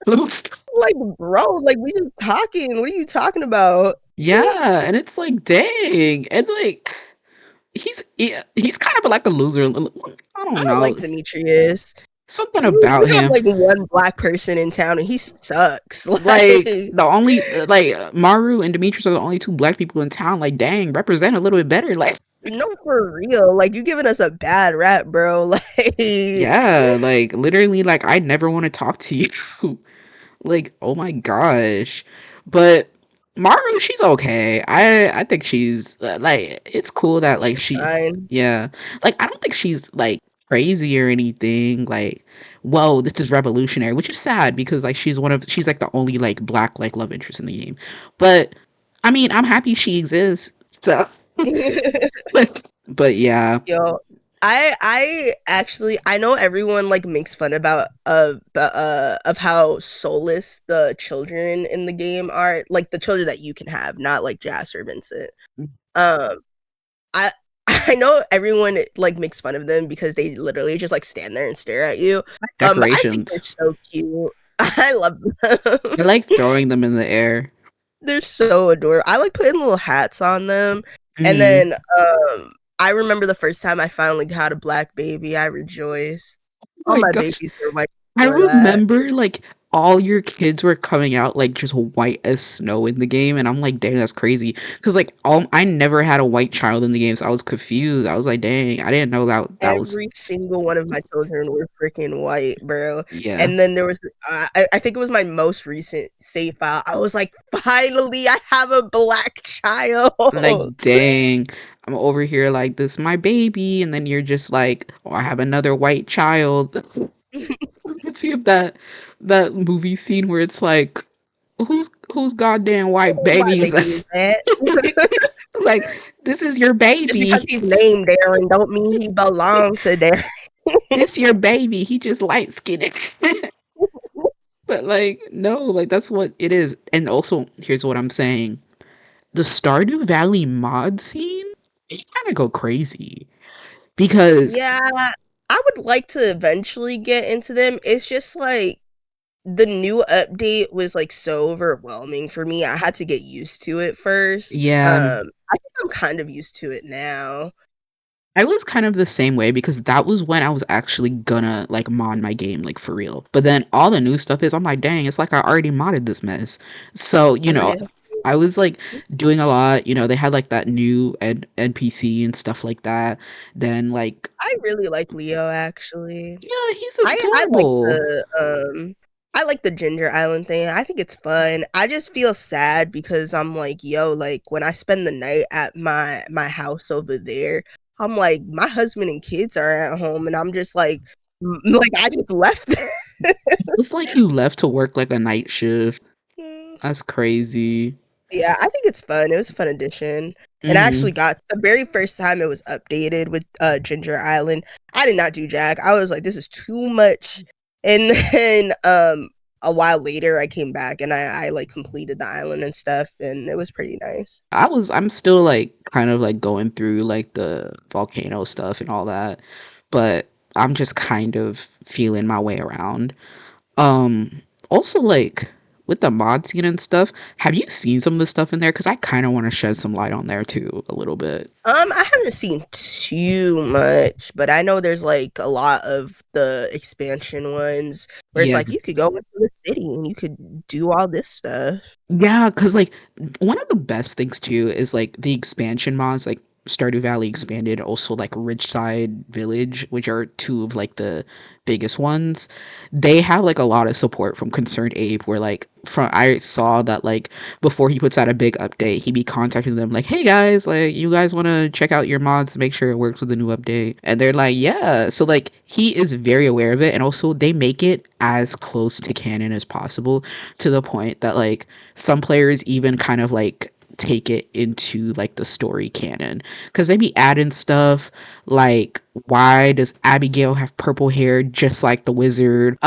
Like, bro, like we just talking. What are you talking about? yeah, and it's like, dang, and like, he's kind of like a loser. I I don't don't like know. Demetrius. Something We about have him. like one black person in town, and he sucks. Like Like, the only Maru and Demetrius are the only two black people in town. Like, dang, represent a little bit better. Like, no, for real. Like, you giving us a bad rap, bro. Like, yeah, like literally, like I never want to talk to you. Like, oh my gosh. But Maru, she's okay. I think she's like it's cool that like she's she fine. yeah. Like I don't think she's like crazy or anything. Like, whoa, this is revolutionary, which is sad because like she's like the only like black like love interest in the game. But I mean, I'm happy she exists. So but yeah. Yo, I actually I know everyone like makes fun about of how soulless the children in the game are, like the children that you can have, not like Jas or Vincent. Um, I I know everyone like makes fun of them because they literally just like stand there and stare at you. But I think they're Decorations. so cute. I love them. I like throwing them in the air. They're so adorable. I like putting little hats on them. And Mm. then I remember the first time I finally got a black baby, I rejoiced. Oh All my my gosh. babies were white I before that. remember like all your kids were coming out like just white as snow in the game, and I'm like, dang, that's crazy. Because like all I never had a white child in the game, so I was confused. I was like, dang, I didn't know that was Every single one of my children were freaking white, bro. yeah. And then there was, I think it was my most recent save file. I was like, finally, I have a black I'm like, child. dang, I'm over here like this my baby, and then you're just like, oh, I have another white child. Let's see if that movie scene where it's like, whose goddamn white Who my baby is baby this? is that? Like, this is your Just because baby. he's named Darren don't mean he belong to Darren. This your baby. He just light skinned. But like, no, like that's what it is. And also, here's what I'm saying. The Stardew Valley mod scene, it kind of go crazy because Yeah, I would like to eventually get into them. It's just like the new update was like so overwhelming for me. I had to get used to it first. yeah, I think I'm kind of used to it now. I was kind of the same way because that was when I was actually gonna like mod my game like for real. But then all the new stuff is I'm like, dang, it's like I already modded this mess. So, Oh yeah. I was like doing a lot, they had like that new NPC and stuff like that. Then like I really like Leo actually. yeah, he's I like adorable. I like the Ginger Island thing. I think it's fun. I just feel sad because I'm like, yo, like when I spend the night at my house over there, I'm like, my husband and kids are at home, and I'm just like, like I just left. It's like you left to work like a night shift. Mm. That's crazy. Yeah, I think it's fun. It was a fun addition. And I actually Mhm. got the very first time it was updated with Ginger Island. I did not do Jack. I was like, this is too much. And then a while later I came back and I like completed the island and stuff, and it was pretty nice. I'm still like kind of like going through like the volcano stuff and all that, but I'm just kind of feeling my way around. Also like with the mod scene and stuff, have you seen some of the stuff in there? Because I kind of want to shed some light on there too, a little bit. I haven't seen too much, but I know there's like a lot of the expansion ones where it's Yeah. like you could go into the city and you could do all this stuff. Yeah, because like one of the best things too is like the expansion mods, like Stardew Valley expanded, also like Ridgeside Village, which are two of like the biggest ones. They have like a lot of support from Concerned Ape. Where like from I saw that like before he puts out a big update, he be contacting them like, "Hey guys, like you guys want to check out your mods to make sure it works with the new update?" And they're like, "Yeah." So like he is very aware of it, and also they make it as close to canon as possible to the point that like some players even kind of like take it into like the story canon because they be adding stuff like why does Abigail have purple hair just like the wizard.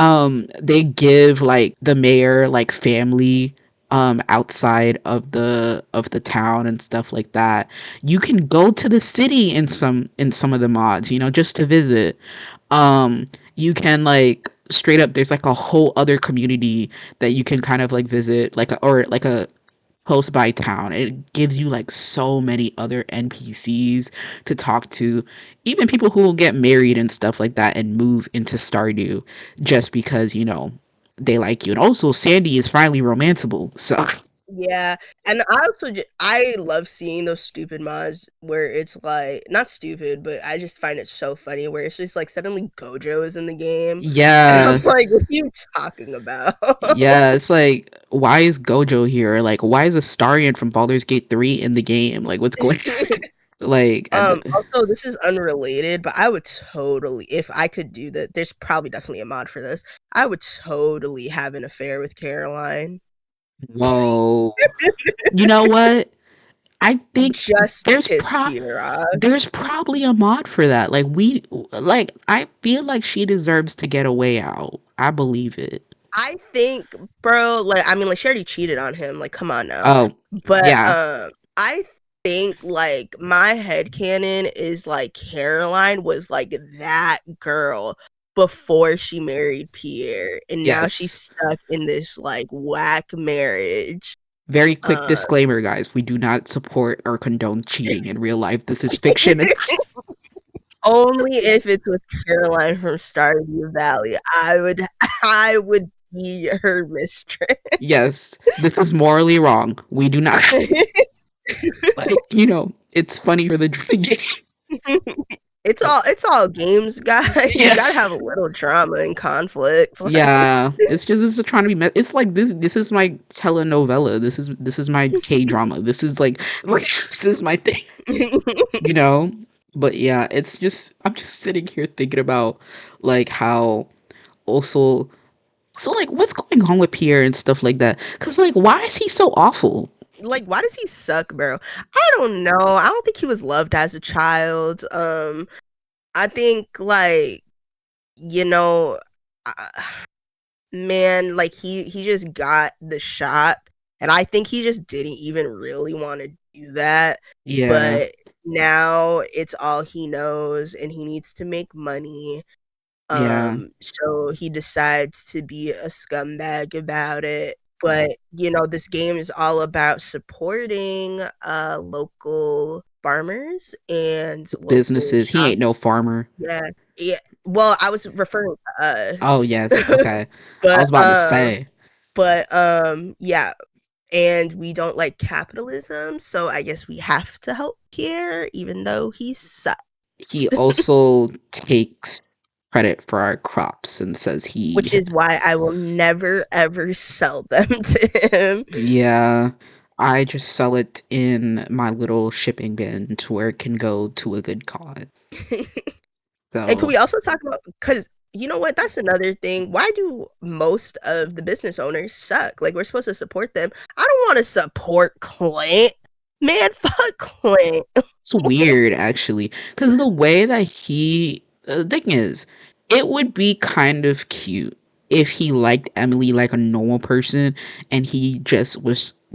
They give like the mayor like family outside of the town and stuff like that. You can go to the city in some of the mods, just to visit. You can like straight up there's like a whole other community that you can kind of like visit like a or like a close by town. It gives you like so many other NPCs to talk to, even people who will get married and stuff like that and move into Stardew just because, they like you. And also Sandy is finally romanceable. So Yeah, and I also I love seeing those stupid mods where it's like not stupid, but I just find it so funny where it's just like suddenly Gojo is in the game, and I'm yeah. like, what are you talking about? Yeah, it's like, why is Gojo here? Like, why is Astarion from Baldur's Gate 3 in the game? Like, what's going like, Also, this is unrelated, but I would totally, if I could do that, there's probably definitely a mod for this. I would totally have an affair with Caroline whoa. You know what? I think just to there's piss pro Peter off. there's probably a mod for that. Like I feel like she deserves to get a way out. I believe it. I think, bro, like I mean, like she already cheated on him. Like, come on now. Oh, But yeah. I think like my head canon is like Caroline was like that girl before she married Pierre, and now she's Yes. stuck in this like whack marriage. Very quick Uh, disclaimer, guys. We do not support or condone cheating in real life. This is fiction. only if it's with Caroline from Stardew Valley, I would be her mistress. Yes, this is morally wrong. We do not like, it's funny for the game. It's all games, guys. You Yeah. gotta have a little drama and conflict. Yeah, it's trying to be. It's like this. This is my telenovela. This is my K drama. This is like this is my thing. You know. But yeah, it's just I'm just sitting here thinking about like how also like what's going on with Pierre and stuff like that. Cause like why is he so awful? Like, why does he suck, bro? I don't know. I don't think he was loved as a child. I think like you know, uh, man, like he just got the shot, and I think he just didn't even really want to do that, Yeah, but now it's all he knows, and he needs to make money. yeah. So he decides to be a scumbag about it. But this game is all about supporting local farmers and local Businesses. He shops. ain't no farmer. Yeah, yeah. Well, I was referring to Oh us, yes. Okay. I but was about to say yeah. And we don't like capitalism, so I guess we have to help Pierre, even though he sucks. he also takes credit for our crops and says Which is why I will never ever sell them to him. yeah, I just sell it in my little shipping bin to where it can go to a good cause. And can So we also talk about, because you know what? That's another thing. Why do most of the business owners suck? Like, we're supposed to support them. I don't want to support Clint. Man, fuck Clint. it's weird actually, because the way that the thing is, it would be kind of cute if he liked Emily like a normal person and he just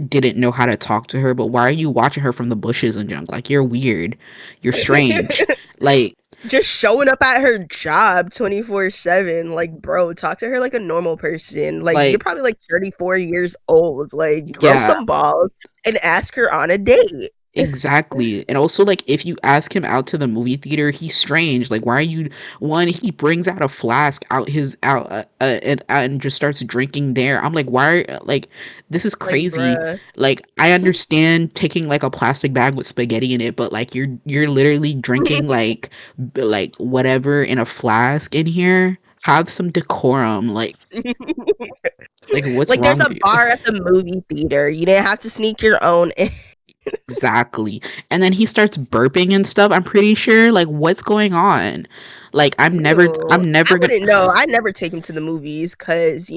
didn't know how to talk to her. But why are you watching her from the bushes and junk? Like you're weird, you're strange. Like Just showing up at her job 24/7. Like, bro, talk to her like a normal person. Like, you're like probably like 34 years old. Like, grow yeah, some balls and ask her on a date. exactly. And also, like, if you ask him out to the movie theater, he's strange. Like, why are you one? He brings out a flask out his out and just starts drinking there. I'm like, why? Like, this is Like, crazy. bruh. Like, I understand taking like a plastic bag with spaghetti in it, but like, you're literally drinking like whatever in a flask in here. Have some decorum. Like what's Like, there's wrong with a you? bar at the movie theater. You didn't have to sneak your own in. Exactly. And then he starts burping and stuff. I'm pretty sure. Like, what's going on? Like, Ew. I'm I never gonna, wouldn't know. I never take him to the movies because,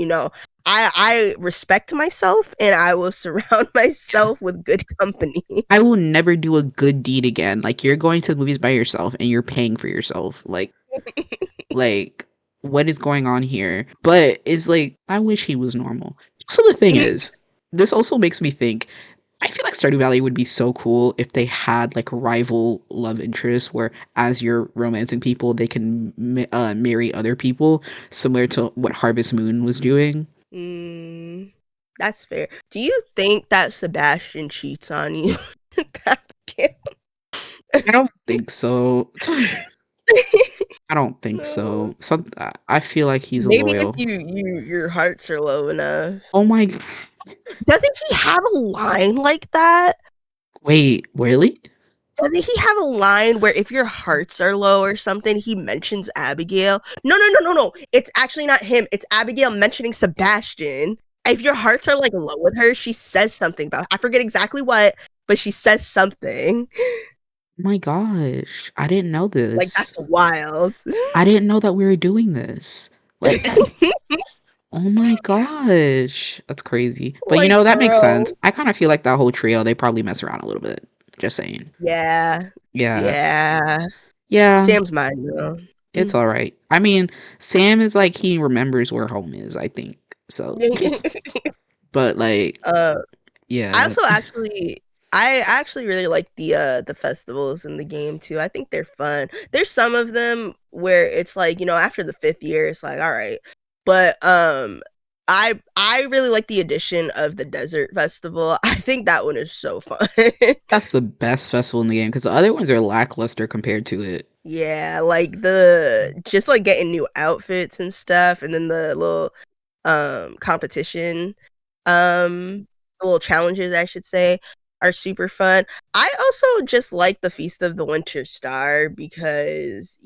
I respect myself and I will surround myself with good company. I will never do a good deed again. Like, you're going to the movies by yourself and you're paying for yourself. Like, what is going on here? But it's like, I wish he was normal. So the thing is, this also makes me think I feel like Stardew Valley would be so cool if they had like rival love interests where as you're romancing people, they can marry other people, similar to what Harvest Moon was doing. Mm. That's fair. Do you think that Sebastian cheats on you? That kid. I don't think so. I don't think No. so. I feel like he's Maybe if loyal. your hearts are low enough. Oh my Doesn't he have a line like that? wait, really? Doesn't he have a line where if your hearts are low or something, he mentions Abigail? No, no, no, no, no. It's actually not him. It's Abigail mentioning Sebastian. If your hearts are like low with her, she says something about I forget exactly what, but she says something. Oh my gosh. I didn't know Like that's this. wild. I didn't know that we were doing this. Like oh my gosh. That's crazy. But Like, that makes sense. bro. I kind of feel like that whole trio, they probably mess around a little bit. Just saying. Yeah. Yeah. Yeah. Yeah, Sam's mine though. it's all right. I mean, Sam is like he remembers where home is, I think. So, but like, uh I yeah. also actually I actually really like the festivals in the game too. I think they're fun. There's some of them where it's like, after the fifth year, it's like, all right. But I really like the addition of the desert festival. I think that one is so fun. That's the best festival in the game because the other ones are lackluster compared to it. Yeah, like the just like getting new outfits and stuff, and then the little competition, the little challenges I should say are super fun. I also just like the Feast of the Winter Star because,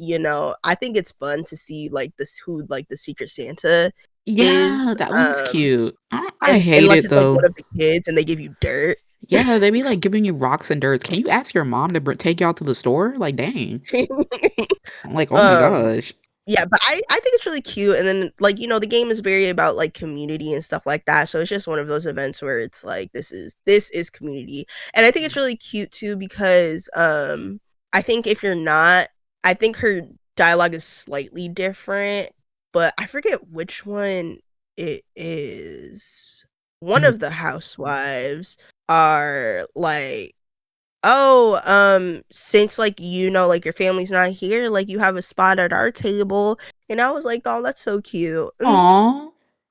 I think it's fun to see like this who like the Secret Santa Yeah, is. that one's cute. I And hate unless it it's like though. one of the kids and they give you dirt. Yeah, they be like giving you rocks and dirt. Can you ask your mom to take you out to the store? Like, dang. I'm like, oh my um gosh. Yeah, but I think it's really cute. And then like, the game is very about like community and stuff like that. So it's just one of those events where it's like this is community. And I think it's really cute too because I think if you're not I think her dialogue is slightly different, but I forget which one it is. One Mm. of the housewives are like, oh, since like like your family's not here, like you have a spot at our table. And I was like, oh, that's so cute. Aw.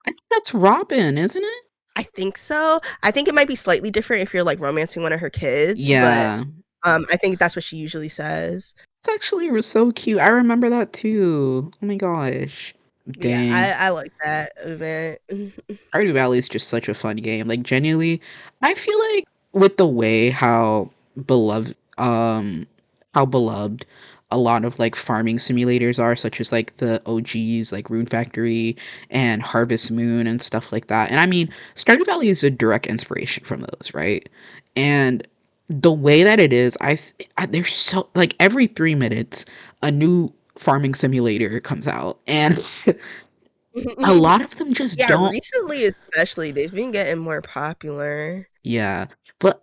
I think that's Robin, isn't it? I think so. I think it might be slightly different if you're like romancing one of her kids, but Yeah. I think that's what she usually says. It's actually so cute. I remember that too. Oh my gosh. Yeah, Dang. I like that event. Stardew Valley is just such a fun game. Like genuinely, I feel like with the way beloved how beloved a lot of like farming simulators are, such as like the OGs like Rune Factory and Harvest Moon and stuff like that. And I mean, Stardew Valley is a direct inspiration from those, right? And the way that it is, there's so like every 3 minutes a new farming simulator comes out, and a lot of them just Yeah, don't. recently especially they've been getting more popular. Yeah, but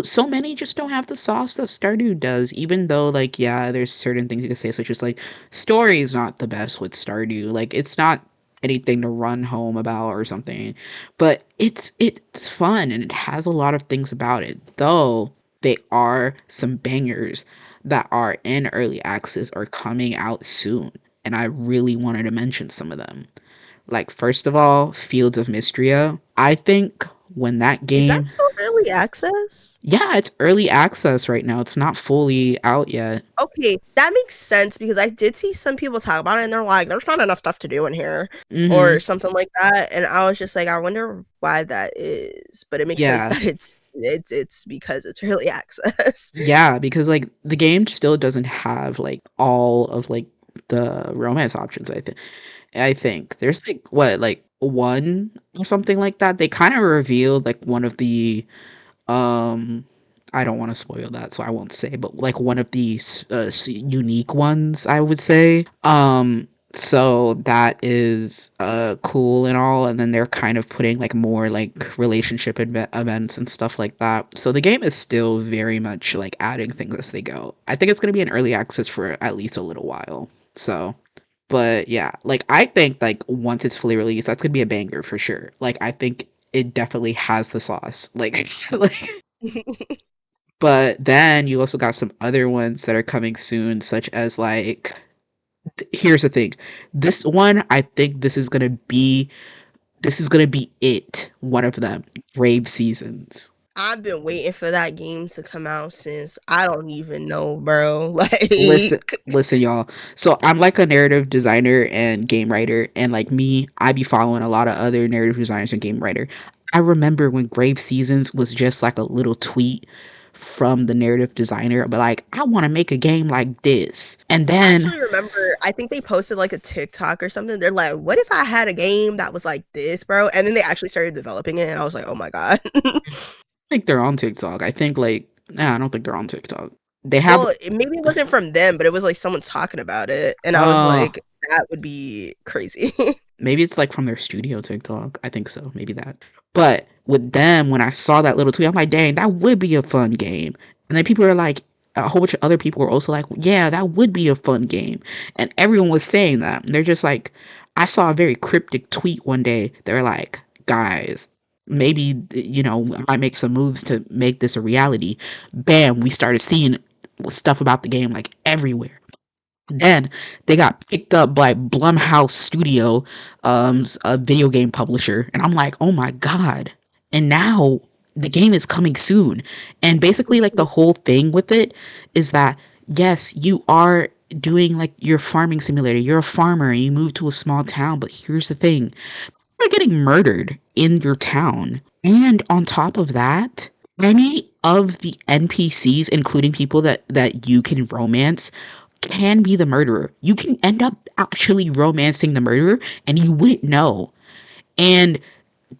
so many just don't have the sauce that Stardew does. Even though, like, yeah, there's certain things you can say, such as like, story is not the best with Stardew. Like, it's not anything to run home about or something, but it's fun and it has a lot of things about it. Though they are some bangers that are in early access or coming out soon, and I really wanted to mention some of them. Like, first of all, Fields of Mystria. I think when that Is that game, still early access? yeah, it's early access right now. It's not fully out yet. Okay, that makes sense because I did see some people talk about it and they're like, there's not enough stuff to do in here Mm-hmm. or something like that. And I was just like, I wonder why that is. But it makes sense Yeah. that it's because it's early access. Yeah, because like the game still doesn't have like all of like the romance options, I think. There's like what, like one or something like that. They kind of revealed like one of the um I don't want to spoil that, so I won't say, but like one of these unique ones, I would say. So that is cool and all, and then they're kind of putting like more like relationship events and stuff like that. So the game is still very much like adding things as they go. I think it's going to be in early access for at least a little while. So, but yeah, like I think like once it's fully released, that's going to be a banger for sure. Like I think it definitely has the sauce. Like like but then you also got some other ones that are coming soon, such as like here's the thing. This one, I think this is gonna be This is gonna be it. One of them. Grave Seasons. I've been waiting for that game to come out since I don't even know, bro. Like, Listen, listen, y'all. So I'm like a narrative designer and game writer, and like me, I be following a lot of other narrative designers and game writer. I remember when Grave Seasons was just like a little tweet from the narrative designer, but like, I want to make a game like this. And I then actually remember, I think they posted like a TikTok or something. They're like, what if I had a game that was like this, bro? And then they actually started developing it, and I was like, oh my God. I think they're on TikTok. I think like, nah, I don't think they're on TikTok. They have Well, maybe it wasn't from them, but it was like someone talking about it. And I was uh like, that would be crazy. maybe it's like from their studio TikTok. I think so. Maybe that. But with them, when I saw that little tweet, I'm like, dang, that would be a fun game. And then people are like, a whole bunch of other people were also like, yeah, that would be a fun game. And everyone was saying that. And they're just like, I saw a very cryptic tweet one day. They're like, guys, maybe, I might make some moves to make this a reality. Bam, we started seeing stuff about the game like everywhere. Then they got picked up by Blumhouse Studio, a video game publisher, and I'm like, oh my god! And now the game is coming soon, and basically, like the whole thing with it is that yes, you are doing like your farming simulator. You're a farmer, and you move to a small town, but here's the thing: you're getting murdered in your town, and on top of that, any of the NPCs, including people that you can romance, can be the murderer. You can end up actually romancing the murderer and you wouldn't know. And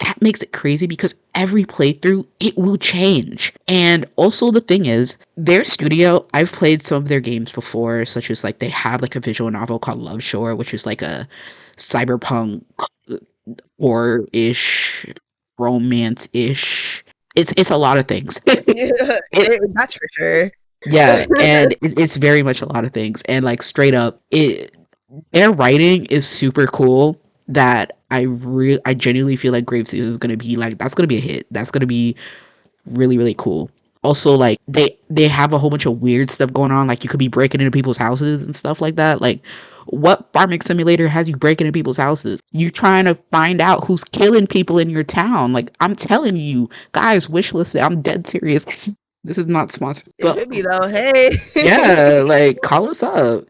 that makes it crazy because every playthrough it will change. And also the thing is, their studio, I've played some of their games before, such as like they have like a visual novel called Love Shore, which is like a cyberpunk horror-ish, romance-ish. It's a lot of things. Yeah, it, that's for sure. yeah, and it's very much a lot of things. And like straight up, their writing is super cool. That I genuinely feel like Grave Season is gonna be like that's gonna be a hit. That's gonna be really really cool. Also, like they have a whole bunch of weird stuff going on. Like you could be breaking into people's houses and stuff like that. Like what farming simulator has you breaking into people's houses? You trying to find out who's killing people in your town? Like I'm telling you, guys, wish list it. I'm dead serious. This is not sponsored, It but could be though. Hey. yeah, like call us up.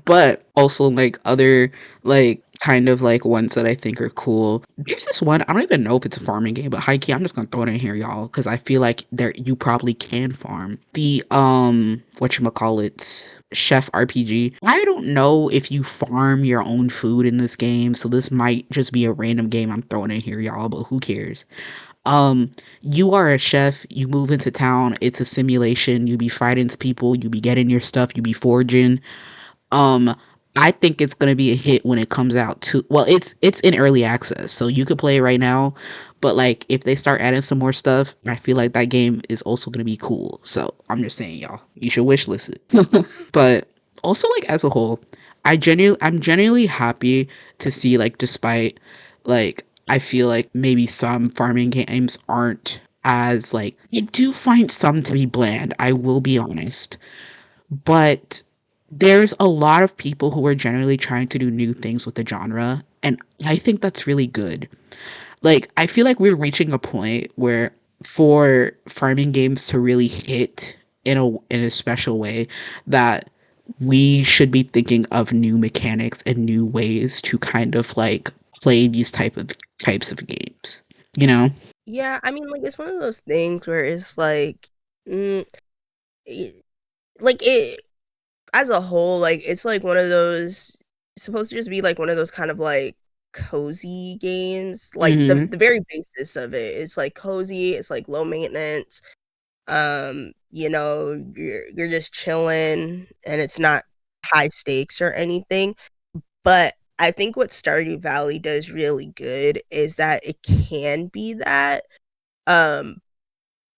But also like other like kind of like ones that I think are cool. There's this one, I don't even know if it's a farming game, but high key, I'm just gonna throw it in here, y'all, because I feel like there you probably can farm. The whatchamacallits, Chef RPG. I don't know if you farm your own food in this game, so this might just be a random game I'm throwing in here, y'all, but who cares? You are a chef, you move into town, it's a simulation, you be fighting people, you be getting your stuff, you be foraging. um, I think it's gonna be a hit when it comes out to well, it's in early access, so you could play it right now. But like if they start adding some more stuff, I feel like that game is also gonna be cool. So I'm just saying, y'all, you should wish list it. But also like as a whole, I'm genuinely happy to see like despite like I feel like maybe some farming games aren't as like I do find some to be bland, I will be honest. But there's a lot of people who are generally trying to do new things with the genre, and I think that's really good. Like I feel like we're reaching a point where for farming games to really hit in a special way that we should be thinking of new mechanics and new ways to kind of like play these types of games. You know? Yeah, I mean, like it's one of those things where it's like, mm, it, like it as a whole, like it's like one of those it's supposed to just be like one of those kind of like cozy games. Like the Mhm. the very basis of it, it's like cozy. It's like low maintenance. You're just chilling, and it's not high stakes or anything. But I think what Stardew Valley does really good is that it can be that. Um,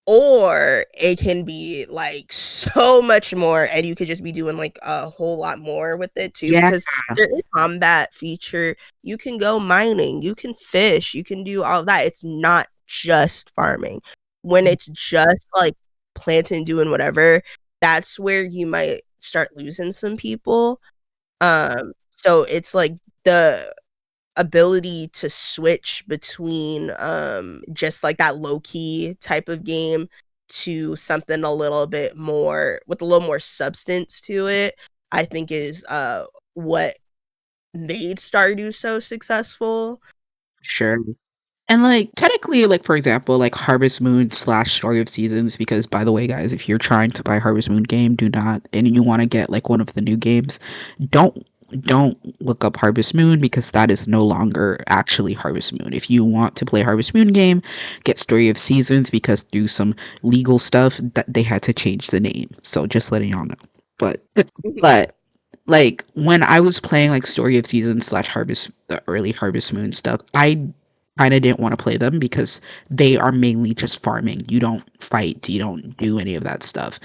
or it can be like so much more, and you could just be doing like a whole lot more with it too, Yeah. because there is combat feature. You can go mining, you can fish, you can do all of that. It's not just farming. When it's just like planting, doing whatever, that's where you might start losing some people. So it's like the ability to switch between just like that low key type of game to something a little bit more with a little more substance to it, I think is what made Stardew so successful. Sure. And like technically, like for example, like Harvest Moon slash Story of Seasons, because by the way, guys, if you're trying to buy Harvest Moon game, do not and you want to get like one of the new games, don't don't look up Harvest Moon because that is no longer actually Harvest Moon. If you want to play Harvest Moon game, get Story of Seasons because through some legal stuff that they had to change the name. So just letting y'all know. But but like when I was playing like Story of Seasons slash Harvest the early Harvest Moon stuff, I kind of didn't want to play them because they are mainly just farming. You don't fight, you don't do any of that stuff.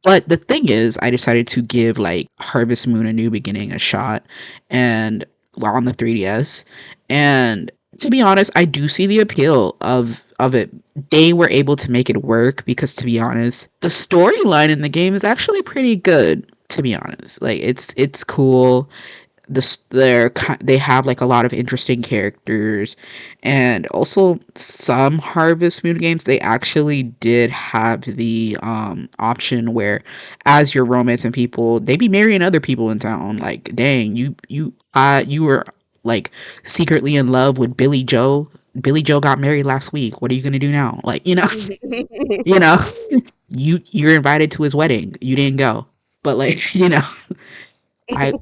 But the thing is, I decided to give like Harvest Moon: A New Beginning a shot, and while on the 3DS, and to be honest, I do see the appeal of it. They were able to make it work because, to be honest, the storyline in the game is actually pretty good. To be honest, like it's cool. They have like a lot of interesting characters, and also some Harvest Moon games they actually did have the option where as you're romancing people they be marrying other people in town. Like dang, you were like secretly in love with Billy Joe got married last week, what are you gonna do now? Like you know you're invited to his wedding, you didn't go, but like I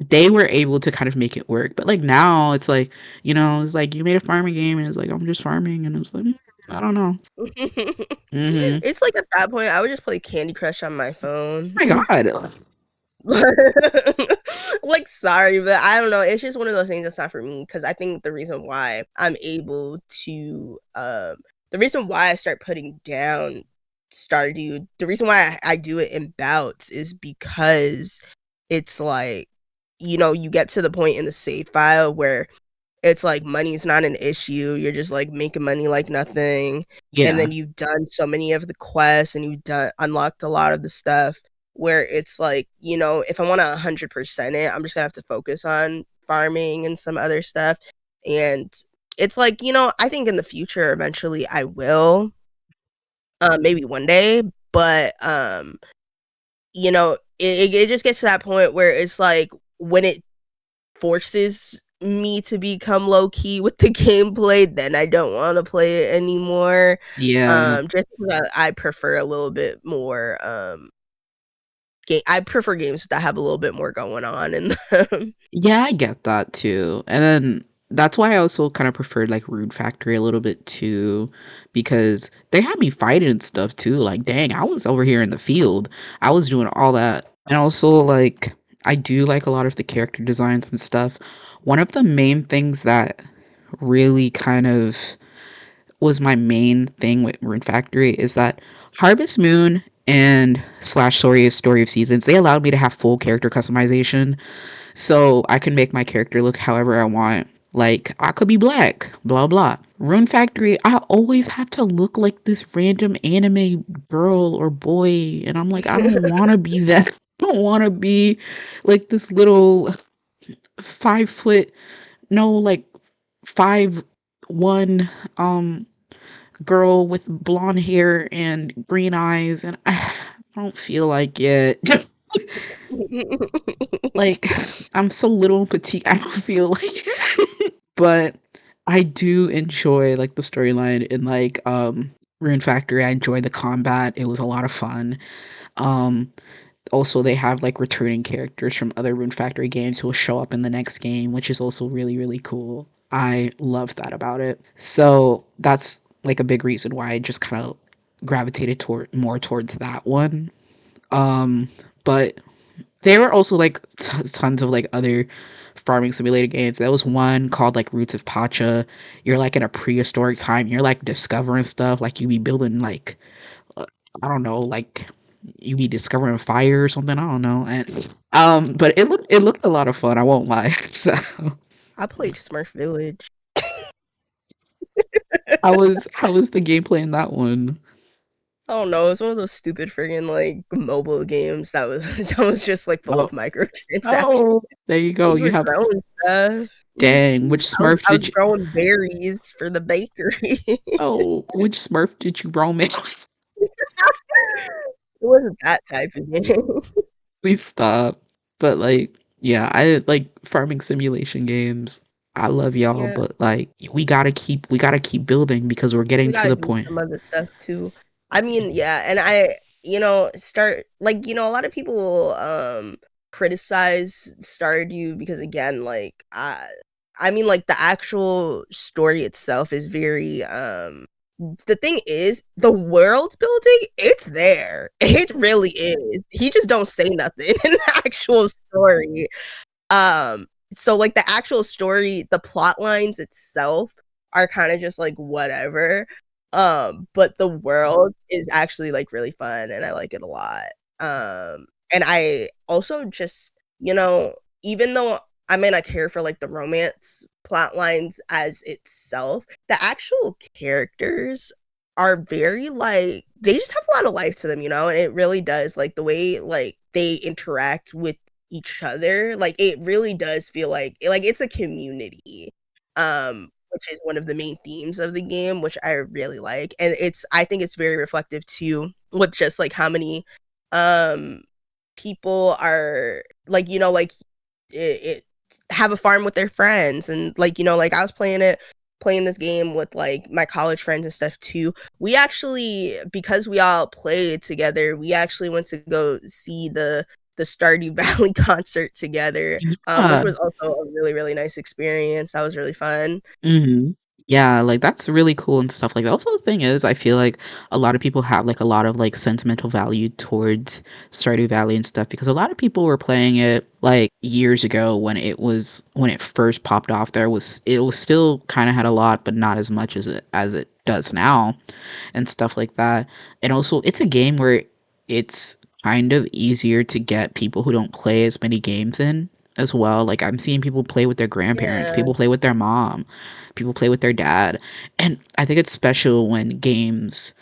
they were able to kind of make it work. But like now it's like, it's like you made a farming game and it's like I'm just farming and it's like I don't know. Mhm. It's like at that point, I would just play Candy Crush on my phone. Oh my god. Like, sorry, but I don't know. It's just one of those things that's not for me because I think the reason why I'm able to, the reason why I start putting down Stardew, the reason why I do it in bouts is because it's like, you get to the point in the save file where it's like money's not an issue. You're just like making money like nothing. And Yeah. then you've done so many of the quests and you've done unlocked a lot of the stuff where it's like, if I want to 100% it, I'm just gonna have to focus on farming and some other stuff. And it's like, I think in the future eventually I will, maybe one day, but it just gets to that point where it's like when it forces me to become low key with the gameplay, then I don't want to play it anymore. Yeah. Just because I prefer a little bit more game. I prefer games that have a little bit more going on in them. Yeah, I get that too. And then that's why I also kind of preferred like Rune Factory a little bit too, because they had me fighting and stuff too. Like, dang, I was over here in the field. I was doing all that. And also like I do like a lot of the character designs and stuff. One of the main things that really kind of was my main thing with Rune Factory is that Harvest Moon and slash Story of Seasons, they allowed me to have full character customization, so I can make my character look however I want. Like, I could be black, blah blah. Rune Factory, I always have to look like this random anime girl or boy, and I'm like, I don't want to be that. I don't want to be like this little 5 foot, no, like 5'1", girl with blonde hair and green eyes, and I don't feel like it. Just like I'm so little and petite, I don't feel like but I do enjoy like the storyline in like Rune Factory. I enjoy the combat. It was a lot of fun. Um Also they have like returning characters from other Rune Factory games who will show up in the next game, which is also really, really cool. I love that about it. So that's like a big reason why I just kind of gravitated towards that one. Um but there were also like tons of like other farming simulator games. There was one called like Roots of Pacha. You're like in a prehistoric time. You're like discovering stuff. Like you be building like uh, I don't know, like you be discovering fire or something. I don't know. And but it looked a lot of fun. I won't lie. So I played Smurf Village. how was the gameplay in that one? I don't know. It's one of those stupid friggin' like mobile games that was that was just like full Oh, of microtransactions. oh, there you go. We You were have growing stuff. dang. Which Smurf I was did you? growing berries for the bakery. Oh, which Smurf did you roam in? It wasn't that type of game. Please stop. But like, yeah, I like farming simulation games. I love y'all, Yeah, but like we gotta keep building because we're getting we to gotta the do point. some other stuff too. I mean, yeah, and start like a lot of people criticize Stardew because again, like I mean, like the actual story itself is very the thing is the world building it's there, it really is. He just don't say nothing in the actual story. So like the actual story, the plot lines itself are kind of just like whatever. But the world is actually like really fun and I like it a lot. And I also just, even though I may not care for like the romance plot lines as itself, the actual characters are very like they just have a lot of life to them, and it really does like the way like they interact with each other. Like it really does feel like it's a community. Which is one of the main themes of the game, which I really like. And I think it's very reflective too with just like how many um people are like, like it have a farm with their friends and like, like I was playing this game with like my college friends and stuff too. We actually, because we all played together, we actually went to go see the Stardew Valley concert together, which Yeah. was also a really, really nice experience. That was really fun. Mhm. Yeah, like, that's really cool and stuff like that. Also, the thing is, I feel like a lot of people have, like, a lot of, like, sentimental value towards Stardew Valley and stuff because a lot of people were playing it, like, years ago when it first popped off. It was still kinda had a lot, but not as much as it does now and stuff like that. And also, it's a game where it's kind of easier to get people who don't play as many games in as well. Like I'm seeing people play with their grandparents, Yeah. people play with their mom, people play with their dad. And I think it's special when games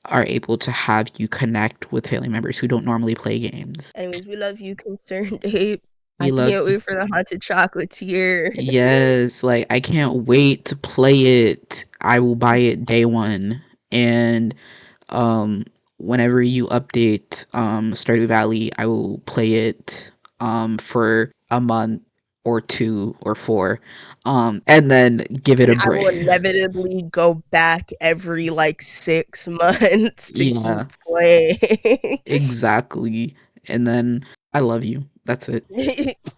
are able to have you connect with family members who don't normally play games. Anyways, we love you, Concerned Ape. I We love can't wait for the haunted chocolatier. Yes, like I can't wait to play it. I will buy it day one. And um whenever you update Stardew Valley, I will play it for a month or two or four. And then give it And a I will break. inevitably go back every like 6 months to Yeah, keep playing. exactly. And then I love you. That's it.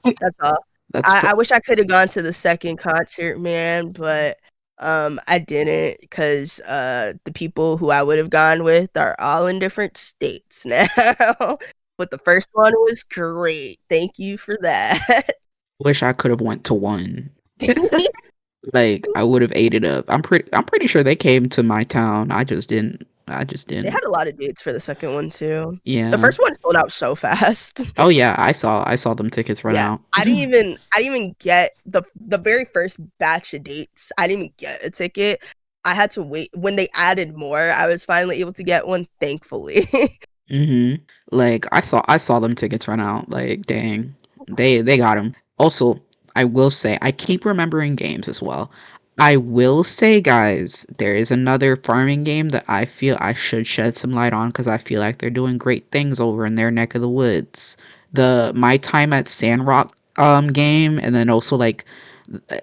That's all. That's I pr- wish I could have gone to the second concert, man, but I didn't because the people who I would have gone with are all in different states now. But the first one was great. Thank you for that. wish I could have went to one. Like I would have ate it up. I'm pretty sure they came to my town. I just didn't. I just They didn't. had a lot of dates for the second one too. The Yeah. first one sold out so fast. Oh yeah, I saw them tickets run Yeah, out. I didn't even get the very first batch of dates. I didn't even get a ticket. I had to wait when they added more. I was finally able to get one, thankfully. Mhm. Like I saw them tickets run out. Like dang. They got them. Also, I will say I keep remembering games as well. I will say guys, there is another farming game that I feel I should shed some light on cuz I feel like they're doing great things over in their neck of the woods. The My Time at Sandrock game and then also like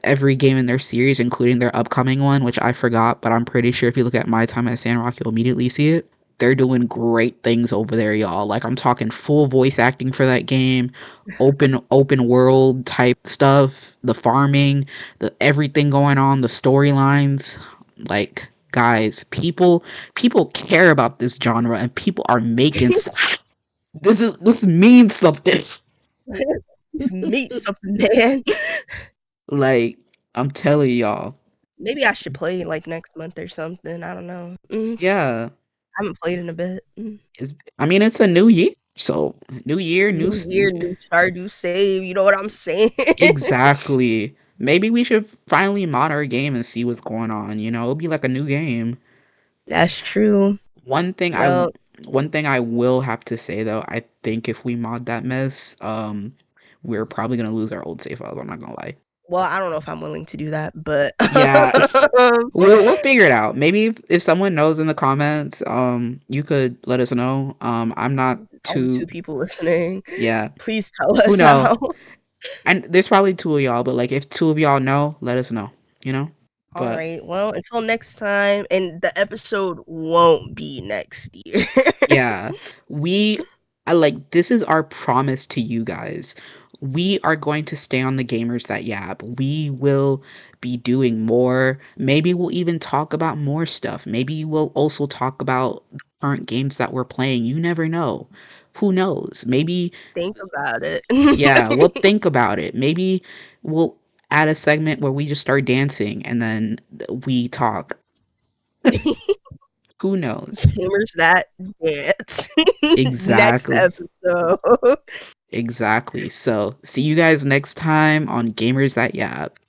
every game in their series including their upcoming one which I forgot, but I'm pretty sure if you look at My Time at Sandrock you'll immediately see it. They're doing great things over there, y'all. Like I'm talking full voice acting for that game, open world type stuff, the farming, the everything going on, the storylines. Like guys, people care about this genre and people are making stuff. This means something. Just meet something, man. Like I'm telling y'all. Maybe I should play like next month or something. I don't know. Yeah. I haven't played in a bit. I mean it's a new year. So new year, New year, new Stardew save. You know what I'm saying? exactly. Maybe we should finally mod our game and see what's going on, you know? It'll be like a new game. That's true. One thing I Well, one thing I will have to say though, I think if we mod that mess, we're probably gonna lose our old save files. I'm not gonna lie. well, I don't know if I'm willing to do that, but Yeah, we'll figure it out. Maybe if someone knows in the comments, you could let us know. I'm not only too. two people listening. Yeah, Please tell who us know? how. And there's probably two of y'all, but like if two of y'all know, let us know. You know. All But right. Well, until next time, and the episode won't be next year. yeah, we I like this is our promise to you guys. We are going to stay on the gamers that yap. We will be doing more. Maybe we'll even talk about more stuff. Maybe we'll also talk about the current games that we're playing. You never know. Who knows? Maybe Think about it. yeah, we'll think about it. Maybe we'll add a segment where we just start dancing and then we talk. Who knows? Gamers that dance. Next Exactly. episode. Exactly. So, see you guys next time on Gamers That Yap.